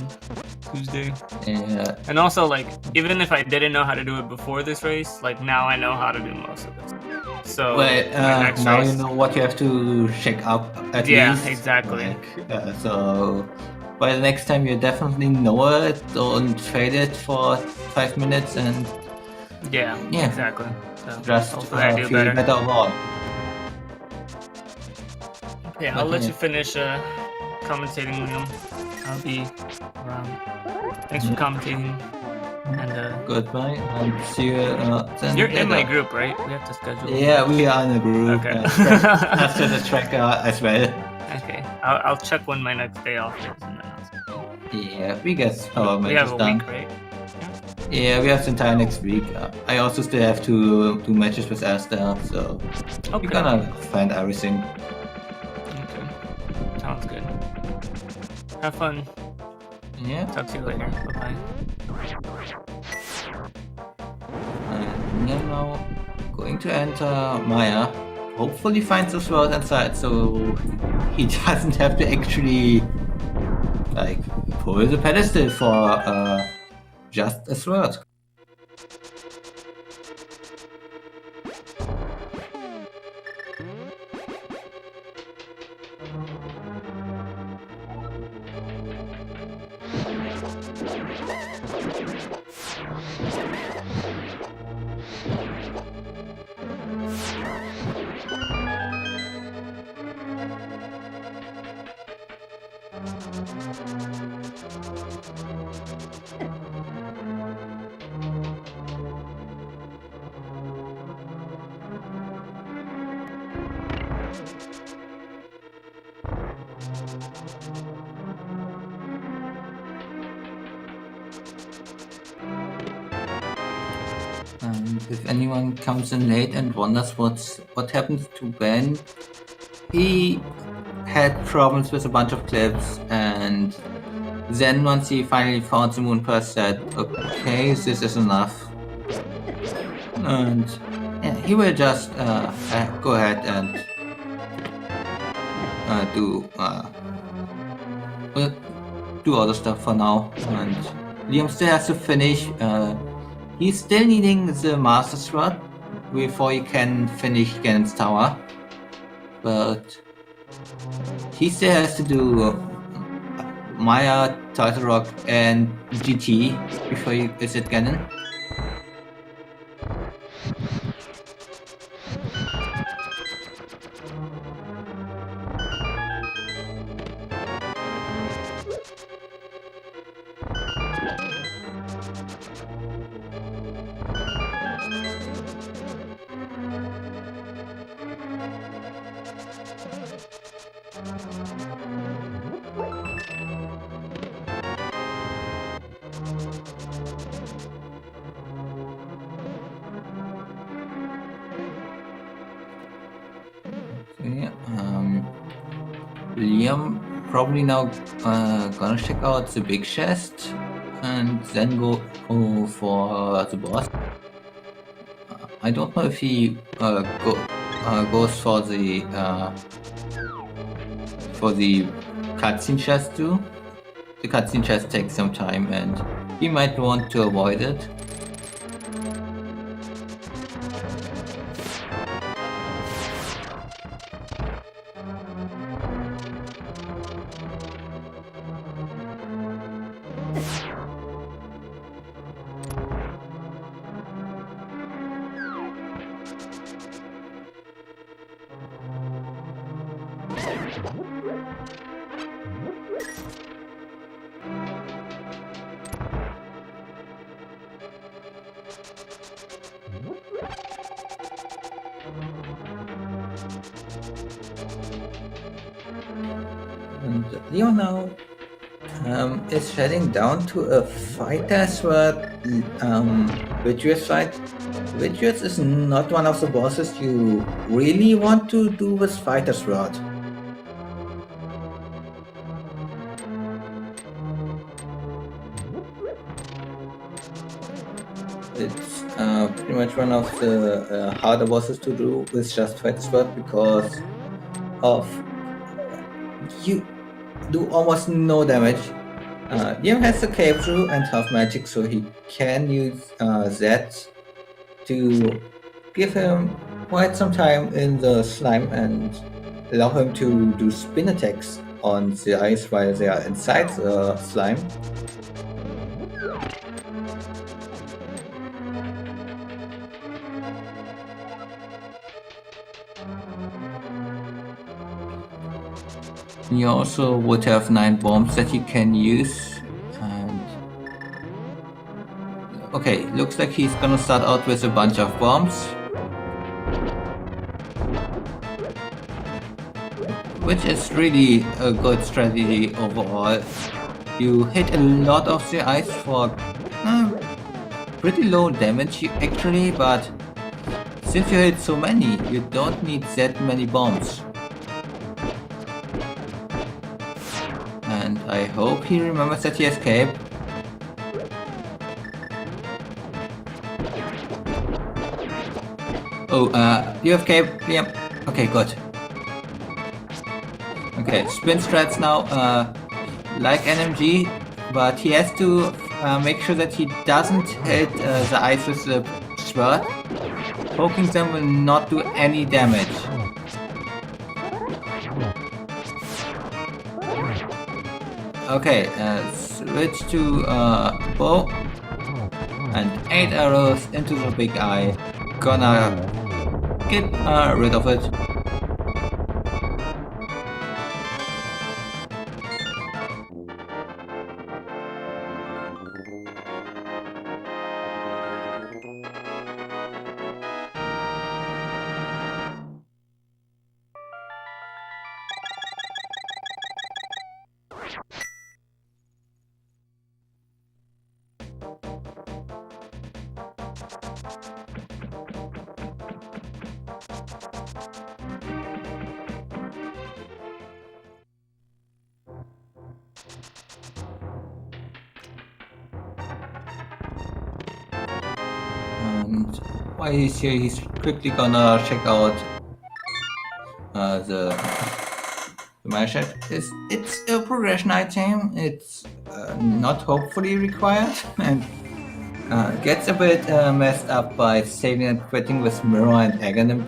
Tuesday. Yeah. And also, like, even if I didn't know how to do it before this race, like now I know how to do most of this. So now race, you know what you have to check up at least. Yeah, exactly. Like, so by the next time you definitely know it, don't fail it for 5 minutes, and yeah, exactly. So just hopefully I do feel better overall. Yeah, I'll let you finish commentating, Liam. I'll be around. Thanks for commentating. And goodbye, and see you then. You're in my group, right? We have to schedule. Yeah, we are in a group. Okay. After the tracker as well. Okay, I'll check when my next day off is, and then yeah, we get our we have a done. week, right? Yeah, we have the entire next week. I also still have to do matches with Asta, so we're gonna find everything. Okay, sounds good. Have fun. Yeah. Talk to you later. Bye-bye. And now going to enter Maya. Hopefully finds the sword inside, so he doesn't have to actually like pull the pedestal for just a sword. If anyone comes in late and wonders what happens to Ben, he had problems with a bunch of clips, and then once he finally found the moon pass, said, "Okay, this is enough," and yeah, he will just go ahead and do other stuff for now. And Liam still has to finish. He's still needing the Master Sword before he can finish Ganon's Tower, but he still has to do Maya, Turtle Rock, and GT before he visit Ganon. Liam probably now gonna check out the big chest and then go for the boss. I don't know if he goes for the cutscene chest too. The cutscene chest takes some time and he might want to avoid it. And Leo now is heading down to a fighter sword Vitreous fight. Vitreous is not one of the bosses you really want to do with fighter sword. It's pretty much one of the harder bosses to do with just fighter sword because of you do almost no damage. Liam has the cave through and half magic, so he can use that to give him quite some time in the slime and allow him to do spin attacks on the ice while they are inside the slime. He also would have 9 bombs that he can use. And okay, looks like he's gonna start out with a bunch of bombs, which is really a good strategy overall. You hit a lot of the ice for pretty low damage actually, but since you hit so many, you don't need that many bombs. And I hope he remembers that he escaped. Oh, you escaped, Liam. Okay, good. Okay, spin strats now, like NMG, but he has to make sure that he doesn't hit the ice with the sword. Poking them will not do any damage. Okay, switch to bow and 8 arrows into the big eye. Gonna get rid of it. while he's here, he's quickly gonna check out the Marsha. It's a progression item. It's not hopefully required and gets a bit messed up by saving and quitting with Mirror and Aghanim.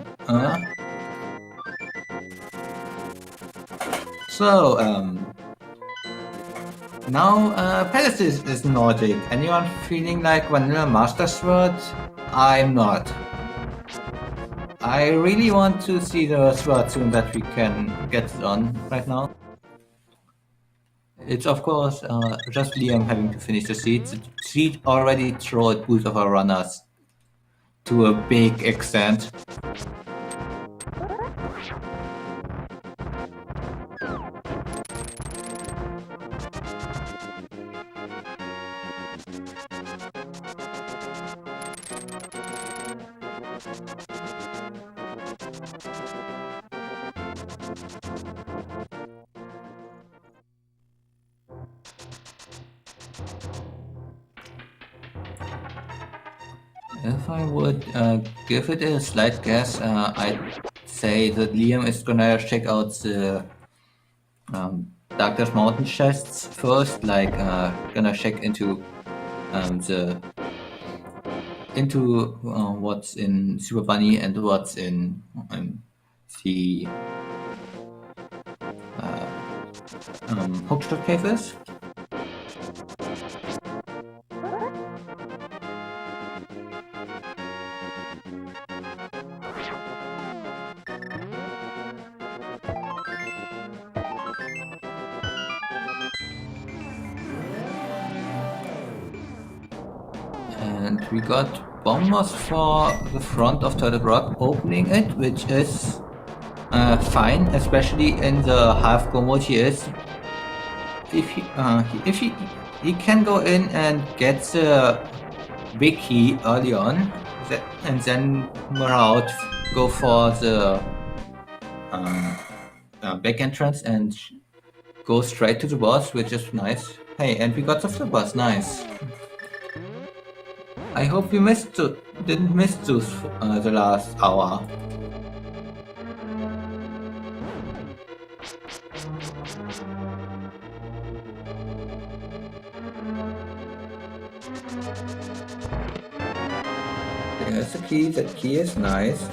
So now Pegasus is Nordic. Anyone feeling like Vanilla Master Sword? I'm not. I really want to see the sword soon that we can get it on right now. It's of course just Liam having to finish the seed. The seed already trolled both of our runners to a big extent. If I would give it a slight guess, I'd say that Liam is gonna check out the Darkness Mountain chests first, like gonna check into what's in Super Bunny and what's in the Hookshot caves. And we got bombers for the front of Turtle Rock, opening it, which is fine, especially in the half go mode he is. If he can go in and get the big key early on, and then more out, go for the back entrance and go straight to the boss, which is nice. Hey, and we got the flippers, nice. I hope we didn't miss those the last hour. There's the key. That key is nice.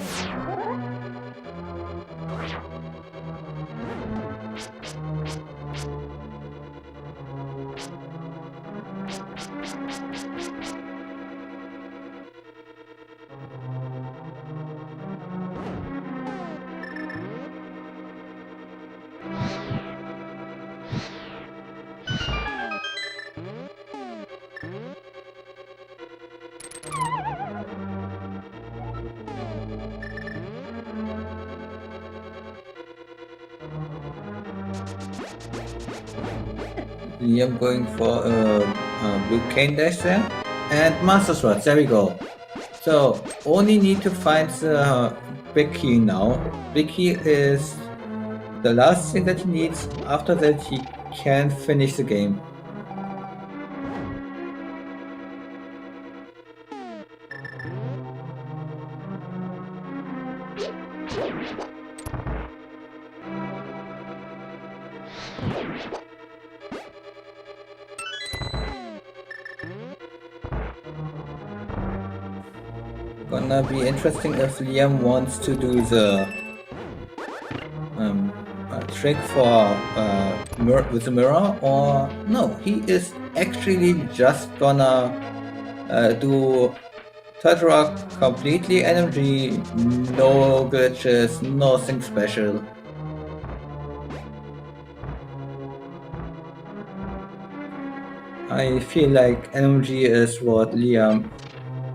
Liam going for a blue cane dash there. And Master Sword, there we go. So, only need to find the big key now. Big key is the last thing that he needs. After that, he can finish the game. Gonna be interesting if Liam wants to do the trick for with the mirror, or no, he is actually just gonna do Turtle Rock completely NMG, no glitches, nothing special. I feel like NMG is what Liam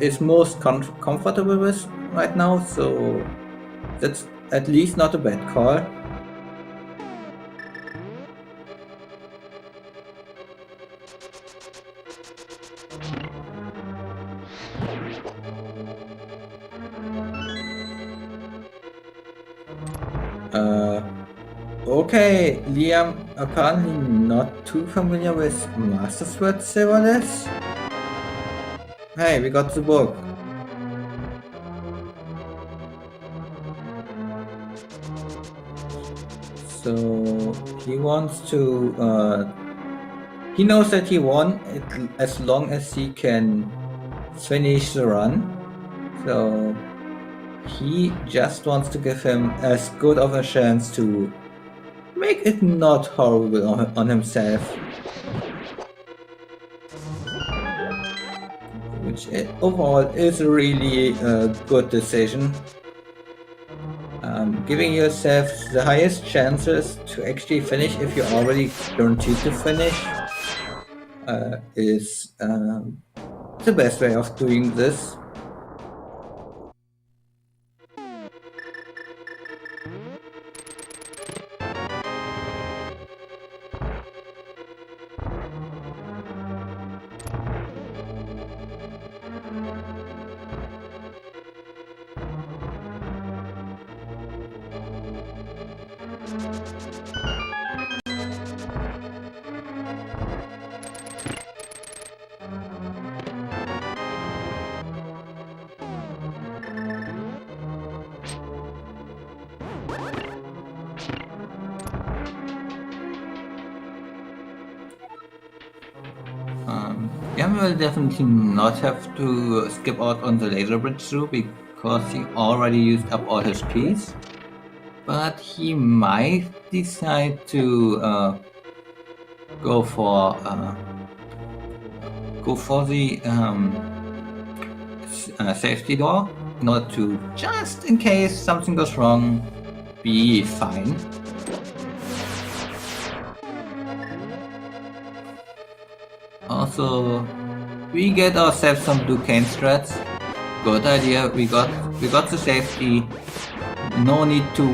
is most comfortable with right now, so that's at least not a bad call. Okay, Liam apparently not too familiar with Master Sword Silverless. Hey, we got the book. So he wants to. He knows that he won as long as he can finish the run. So he just wants to give him as good of a chance to make it not horrible on himself. Which overall is really a good decision. Giving yourself the highest chances to actually finish if you're already guaranteed to finish is the best way of doing this. Yeah, we will definitely not have to skip out on the laser bridge through because he already used up all his keys. But he might decide to go for the safety door in order to, just in case something goes wrong, be fine. Also, we get ourselves some Duquesne strats. Good idea. We got the safety. No need to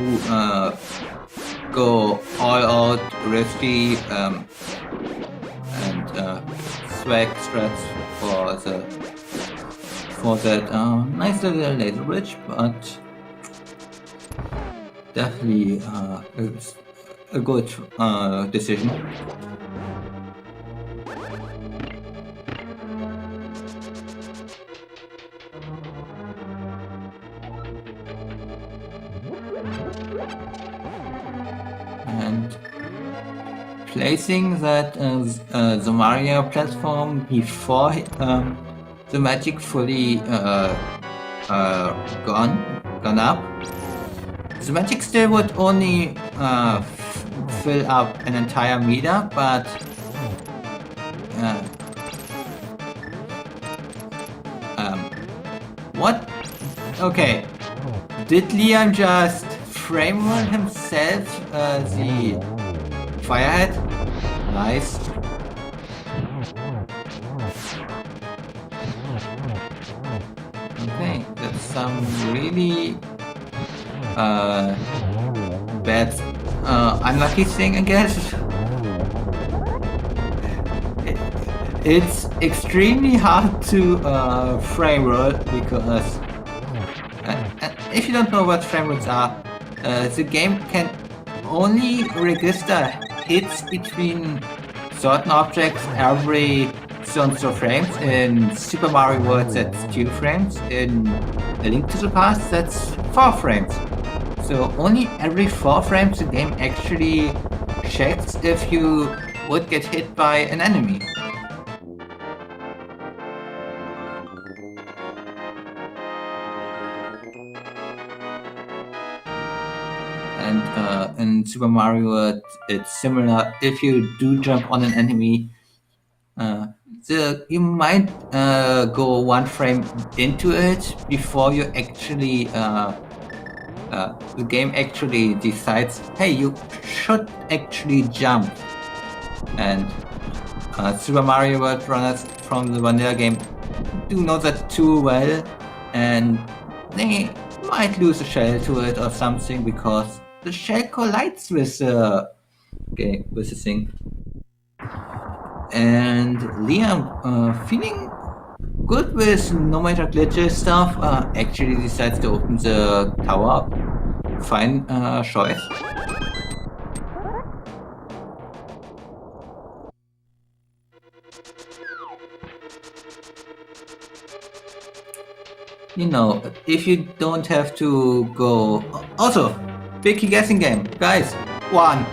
go all out risky and swag strats for that nice little laser bridge, but definitely a good decision. And placing that the Mario platform before the magic fully gone up. The magic still would only fill up an entire meter, but what? Okay, did Liam just frame roll himself the firehead? Nice. Okay, that's some really bad unlucky thing, I guess. It's extremely hard to frame roll because if you don't know what frame rolls are, the game can only register hits between certain objects every so and so frames. In Super Mario World, that's 2 frames. In A Link to the Past, that's 4 frames. So only every 4 frames the game actually checks if you would get hit by an enemy. And in Super Mario World, it's similar. If you do jump on an enemy, you might go 1 frame into it before you actually the game actually decides, hey, you should actually jump. And Super Mario World runners from the vanilla game do know that too well, and they might lose a shell to it or something because the shell collides with the thing. And Liam, feeling good with no major glitches stuff, actually decides to open the tower up. Fine choice. You know, if you don't have to go... Also, picky guessing game. Guys, 1.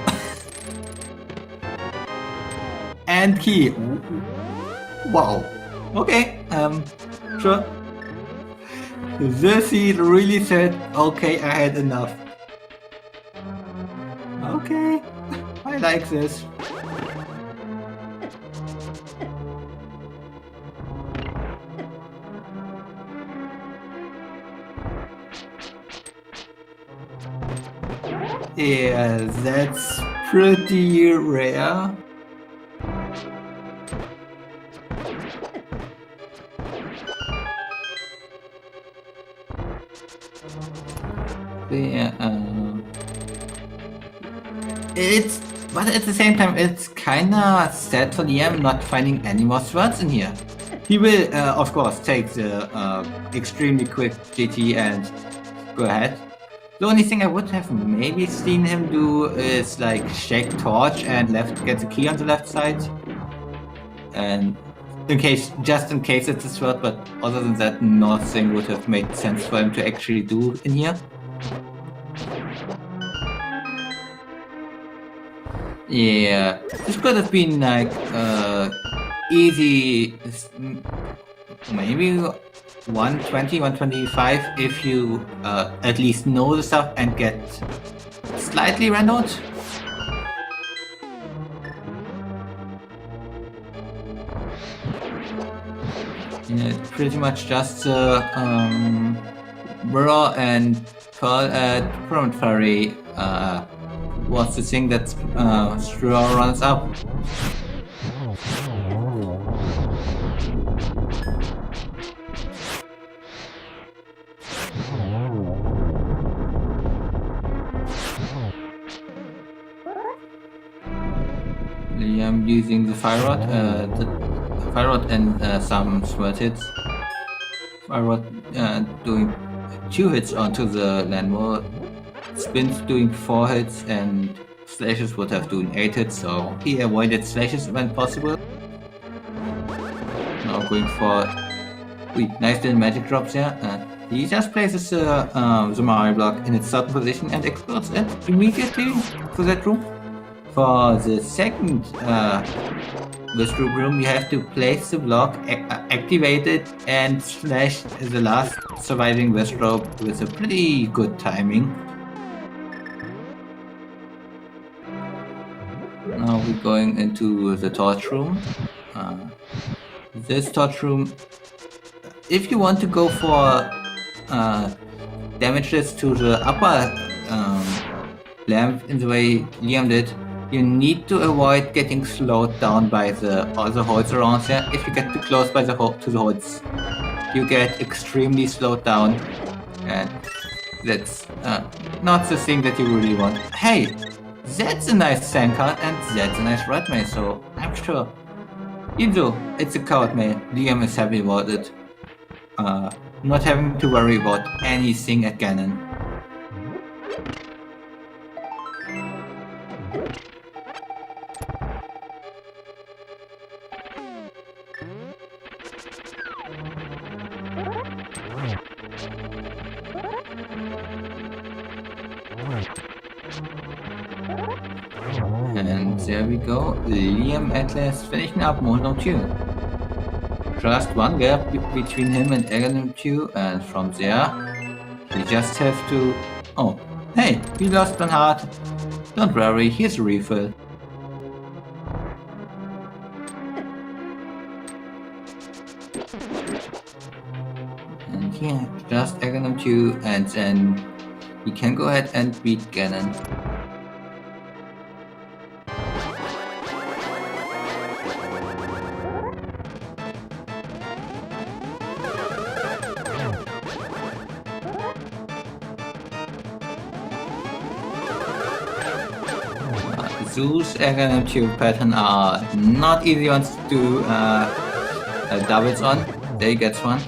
And key. Wow. Okay, sure. The seed really said, okay, I had enough. Okay, I like this. Yeah, that's pretty rare. Yeah, but at the same time, it's kinda sad for Liam not finding any more swords in here. He will, of course, take the extremely quick GT and go ahead. The only thing I would have maybe seen him do is like shake torch and get the key on the left side. And just in case it's a sword, but other than that, nothing would have made sense for him to actually do in here. Yeah, this could have been like easy, maybe 120, 125 if you at least know the stuff and get slightly rendered. Yeah, it's pretty much just Mirror and Pearl Promontory was the thing that Straw runs up. Liam using the fire rod and some sword hits. Fire rod doing 2 hits onto the landwall. Spins doing 4 hits and slashes would have doing 8 hits, so he avoided slashes when possible. Now going for nice little magic drops here. He just places the Mario block in its certain position and explodes it immediately to that room. For the second Wizroom room, you have to place the block, activate it, and slash the last surviving Wizrobe with a pretty good timing. Now we're going into the torch room. This torch room, if you want to go for damages to the upper lamp in the way Liam did, you need to avoid getting slowed down by the other holes around here. If you get too close to the holes, you get extremely slowed down, and that's not the thing that you really want. Hey, that's a nice sand card and that's a nice red mail, so I'm sure. Even though it's a coward mail, Liam is happy about it. Not having to worry about anything at Ganon. And there we go, Liam at last finishing up Mono 2. Just one gap between him and Aghanim 2, and from there, we just have to... Oh, hey, we lost one heart. Don't worry, here's a refill. And yeah, just Aghanim 2, and then we can go ahead and beat Ganon. Zeus Aghanim 2 pattern are not easy ones to do doubles on. There he gets one.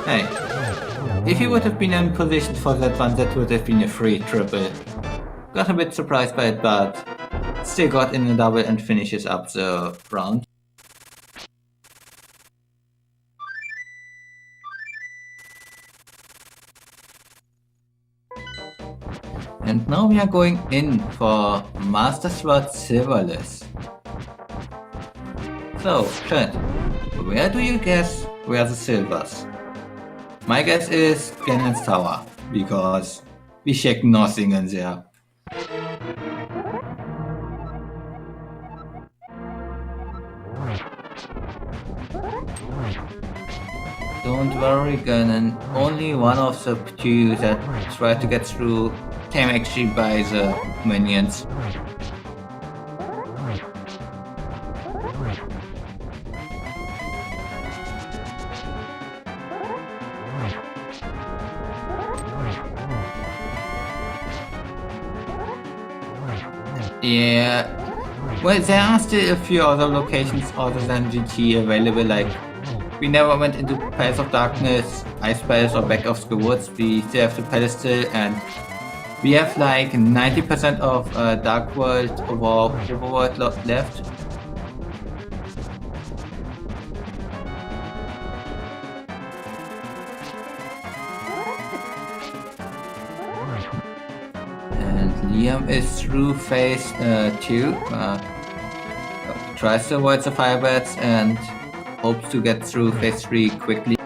Hey, if he would have been in position for that one, that would have been a free triple. Got a bit surprised by it, but still got in a double and finishes up the round. And now we are going in for Master Sword Silverless. So, Trent, where do you guess were the silvers? My guess is Ganon's Tower, because we check nothing in there. Don't worry, Ganon. Only one of the two that tried to get through came actually by the minions. Yeah. Well, there are still a few other locations other than GT available, like we never went into Palace of Darkness, Ice Palace, or Back of the Woods. We still have the pedestal, and we have like 90% of Dark World Overworld left. And Liam is through phase 2. Tries to avoid the fire bats and hopes to get through phase 3 quickly.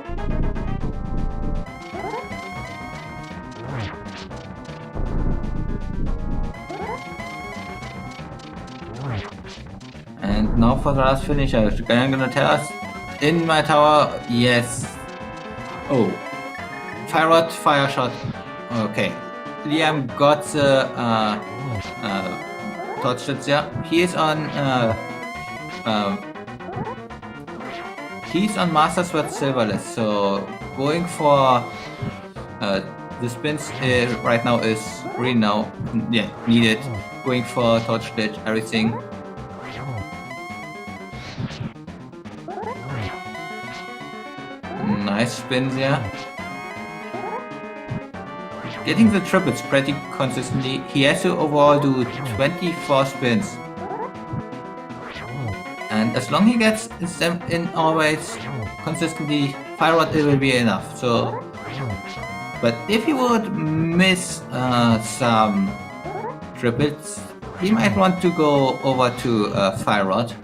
And now for the last finisher. I'm gonna tell us in my tower. Yes. Oh, fire rod, fire shot. Okay, Liam got the torch that's there. He is on he's on Master Sword Silverless, so going for the spins right now is really needed. Going for torch glitch, everything. Nice spin there. Getting the triples pretty consistently. He has to overall do 24 spins. And as long as he gets them in always consistently, fire rod it will be enough. So, but if he would miss some triples, he might want to go over to fire rod,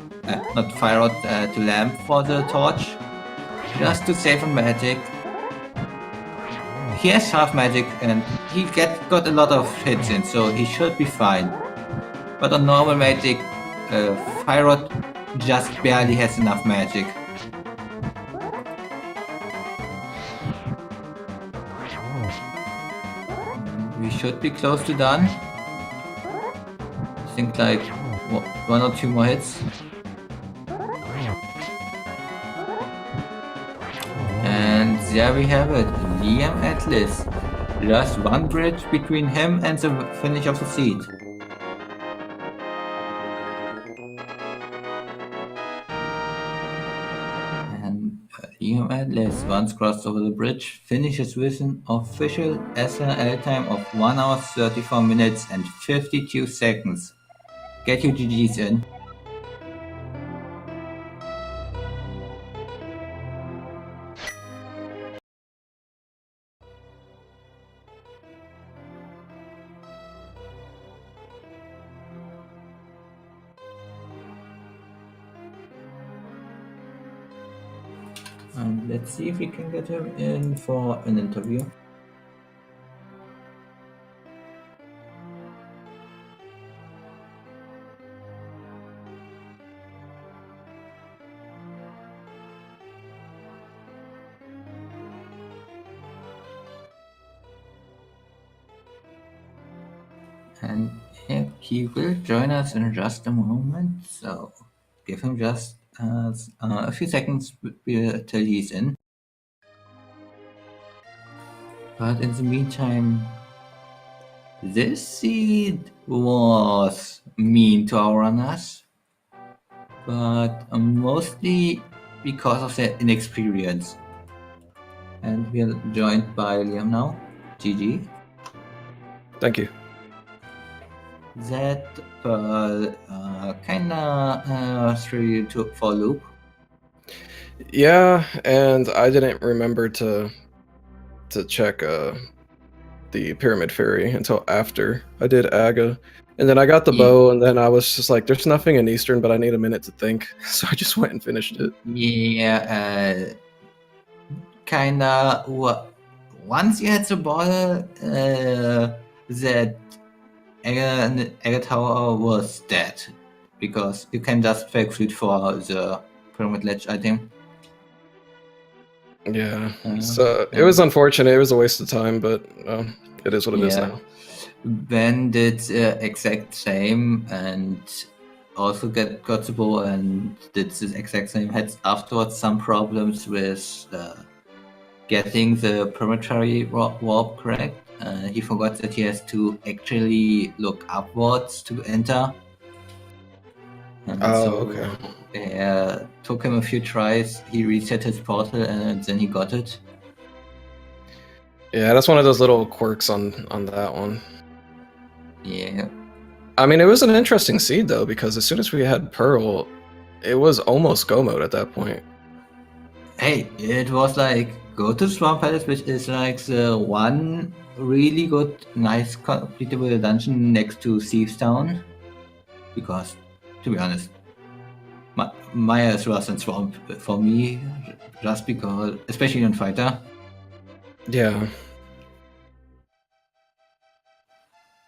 not fire rod, to lamp for the torch, just to save on magic. He has half magic and he got a lot of hits in, so he should be fine. But on normal magic, fire rod just barely has enough magic. We should be close to done. I think like 1 or 2 more hits. And there we have it, Liam Atlas. Just one bridge between him and the finish of the seed. And Liam Atlas, once crossed over the bridge, finishes with an official SLL time of 1 hour 34 minutes and 52 seconds. Get your GGs in. And let's see if we can get him in for an interview. And he will join us in just a moment, so give him just a few seconds till he's in. But in the meantime, this seed was mean to our runners, but mostly because of their inexperience. And we are joined by Liam now. GG. Thank you. That Pearl kinda threw you for a loop. Yeah, and I didn't remember to check the Pyramid Fairy until after I did Aga. And then I got the bow, and then I was just like, there's nothing in Eastern, but I need a minute to think. So I just went and finished it. Yeah, kinda. Once you had the ball, that Aga Tower was dead. Because you can just fake flute for the Pyramid Ledge item. Yeah, so it was unfortunate. It was a waste of time, but it is what it is now. Ben did the exact same and also got the bow and did the exact same. Had afterwards some problems with getting the perimetry warp correct. He forgot that he has to actually look upwards to enter. And okay. Yeah, took him a few tries. He reset his portal and then he got it. Yeah, that's one of those little quirks on that one. Yeah. I mean, it was an interesting seed though, because as soon as we had Pearl, it was almost go mode at that point. Hey, it was like go to Swamp Palace, which is like the one really good, nice, completable dungeon next to Thieves Town. Because, to be honest, Maya is worse than Swamp for me, just because, especially on Fighter. Yeah.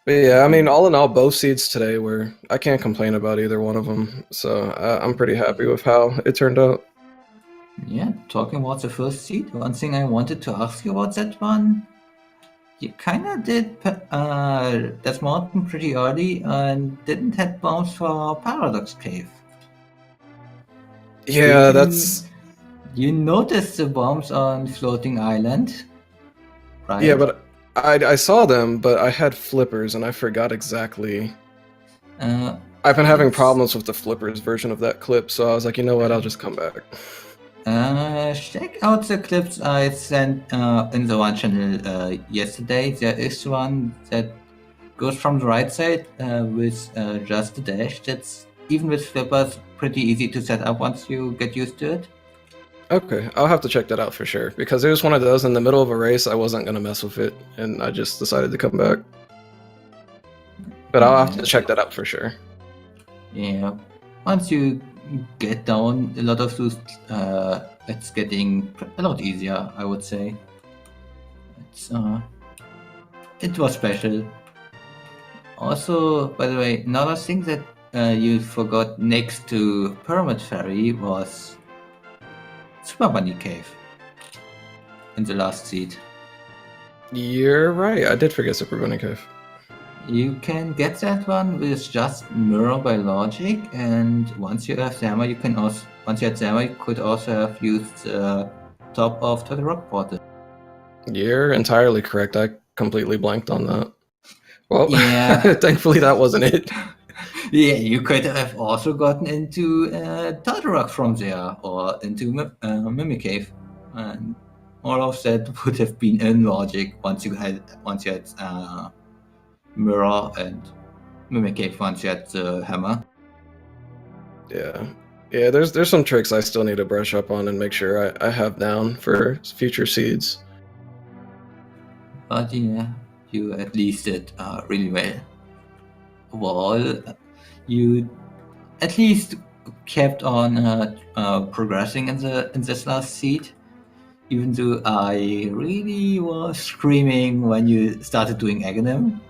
But yeah, I mean, all in all, both seeds today were, I can't complain about either one of them. So I'm pretty happy with how it turned out. Yeah, talking about the first seed, one thing I wanted to ask you about that one, you kinda did that mountain pretty early and didn't have bombs for Paradox Cave. Yeah, that's... You noticed the bombs on Floating Island, right? Yeah, but I saw them, but I had flippers and I forgot exactly. I've been having problems with the flippers version of that clip, so I was like, you know what, I'll just come back. Check out the clips I sent in the one channel yesterday. There is one that goes from the right side with just a dash. That's, even with flippers, pretty easy to set up once you get used to it. Okay, I'll have to check that out for sure, because it was one of those in the middle of a race, I wasn't going to mess with it, and I just decided to come back. But I'll have to check that out for sure. Yeah, once you get down a lot of those, it's getting a lot easier, I would say. It was special. Also, by the way, another thing that you forgot next to Pyramid Ferry was Super Bunny Cave in the last seed. You're right, I did forget Super Bunny Cave. You can get that one with just Mirror by Logic, and once you have Zama, you can also, once you had Zama, you could also have used the top of the Rock Portal. You're entirely correct, I completely blanked on that. Well, yeah. Thankfully that wasn't it. Yeah, you could have also gotten into Tartarock from there, or into Mimic Cave, and all of that would have been in Logic once you had Mirror and Mimic Cave once you had the Hammer. Yeah, there's some tricks I still need to brush up on and make sure I have down for future seeds. But yeah, you at least did really well. Overall, you at least kept on progressing in this last seed, even though I really was screaming when you started doing Aghanim,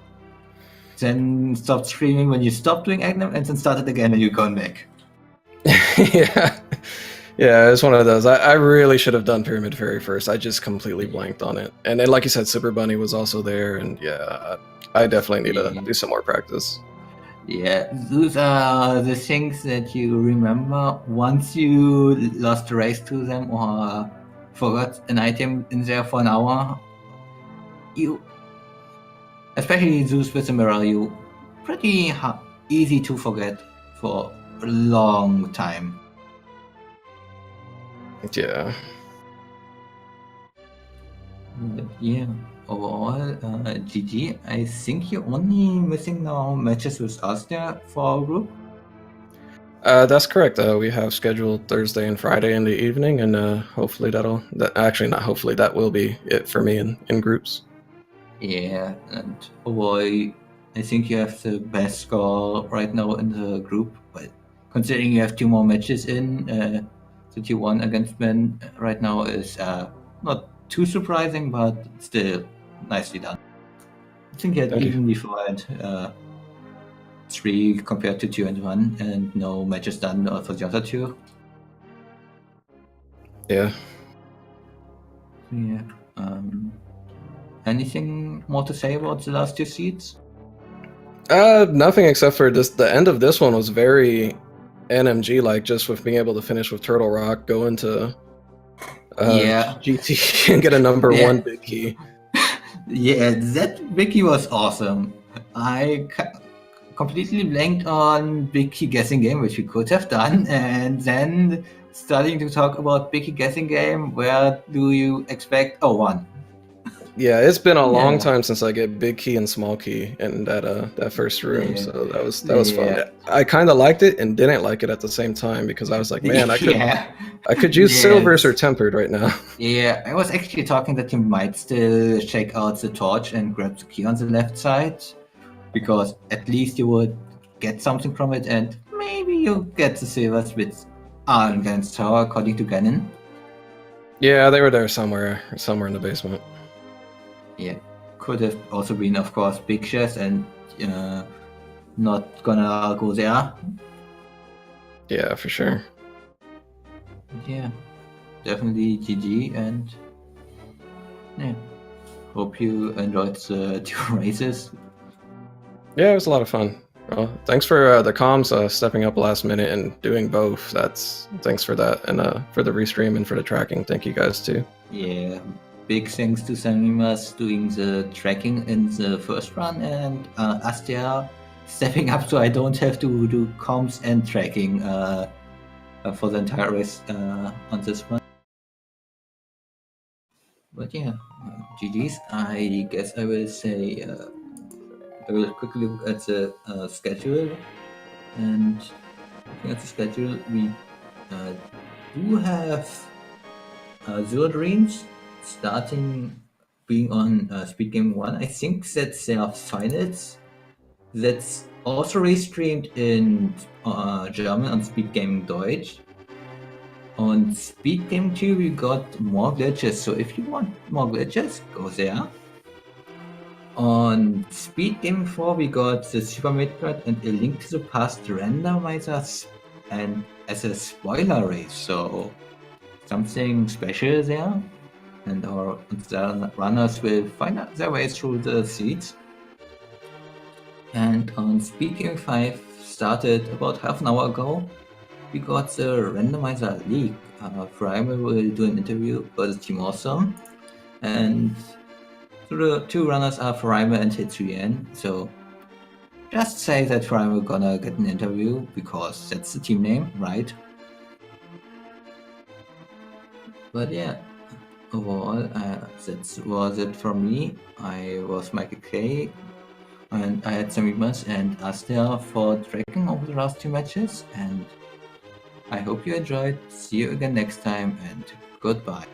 then stopped screaming when you stopped doing Aghanim, and then started again and you've gone back. Yeah, it's one of those. I really should have done Pyramid Fairy first. I just completely blanked on it. And then, like you said, Super Bunny was also there, and yeah, I definitely need to do some more practice. Yeah, those are the things that you remember once you lost a race to them or forgot an item in there for an hour. You, especially those with the mirror, you pretty easy to forget for a long time. Yeah. But yeah, overall, GG. I think you're only missing now matches with us there for our group. That's correct. We have scheduled Thursday and Friday in the evening, and hopefully that will be it for me in groups. Yeah, and overall, I think you have the best score right now in the group. But considering you have 2 more matches in, the T1 against Ben right now is not too surprising, but still nicely done. I think you had Thank you. evenly divided 3 compared to 2 and 1, and no matches done for the other 2. Yeah. Yeah. Anything more to say about the last 2 seeds? Nothing except for this. The end of this one was very NMG like, just with being able to finish with Turtle Rock, go into GT and get a number 1 big key. Yeah, that big key was awesome. I completely blanked on big key guessing game, which we could have done, and then starting to talk about big key guessing game. Where do you expect? Oh, 1. Yeah, it's been a long time since I get big key and small key in that first room, so that was fun. I kind of liked it and didn't like it at the same time because I was like, man, I could use silvers or tempered right now. Yeah, I was actually talking that you might still check out the torch and grab the key on the left side, because at least you would get something from it, and maybe you get the silvers with against tower, according to Gannon. Yeah, they were there somewhere in the basement. Yeah, could have also been, of course, big chest, and not gonna go there. Yeah, for sure. Yeah, definitely GG, and yeah, hope you enjoyed the 2 races. Yeah, it was a lot of fun. Well, thanks for the comms stepping up last minute and doing both. Thanks for that, and for the restream and for the tracking. Thank you guys too. Yeah, big thanks to Samimas doing the tracking in the first run, and Astia stepping up so I don't have to do comms and tracking for the entire race on this one. But yeah, GG's. I guess I will say I will quickly look at the schedule, and looking at the schedule, we do have Zero Dreams starting being on SpeedGaming 1. I think that's their finals. That's also restreamed in German on SpeedGaming Deutsch. On SpeedGaming 2 we got more glitches, so if you want more glitches, go there. On SpeedGaming 4 we got the Super Midgard and A Link to the Past Randomizer and as a spoiler race, so something special there, and our runners will find out their way through the seeds. And on SpeedGaming 5 started about half an hour ago. We got the Randomizer leak. Primal will do an interview for the team awesome, and the 2 runners are Primal and Hitsuyen, so just say that Primal gonna get an interview because that's the team name, right? But yeah, overall, that was it from me. I was Michael K, and I had Samimas and Astia for tracking over the last 2 matches, and I hope you enjoyed. See you again next time, and goodbye.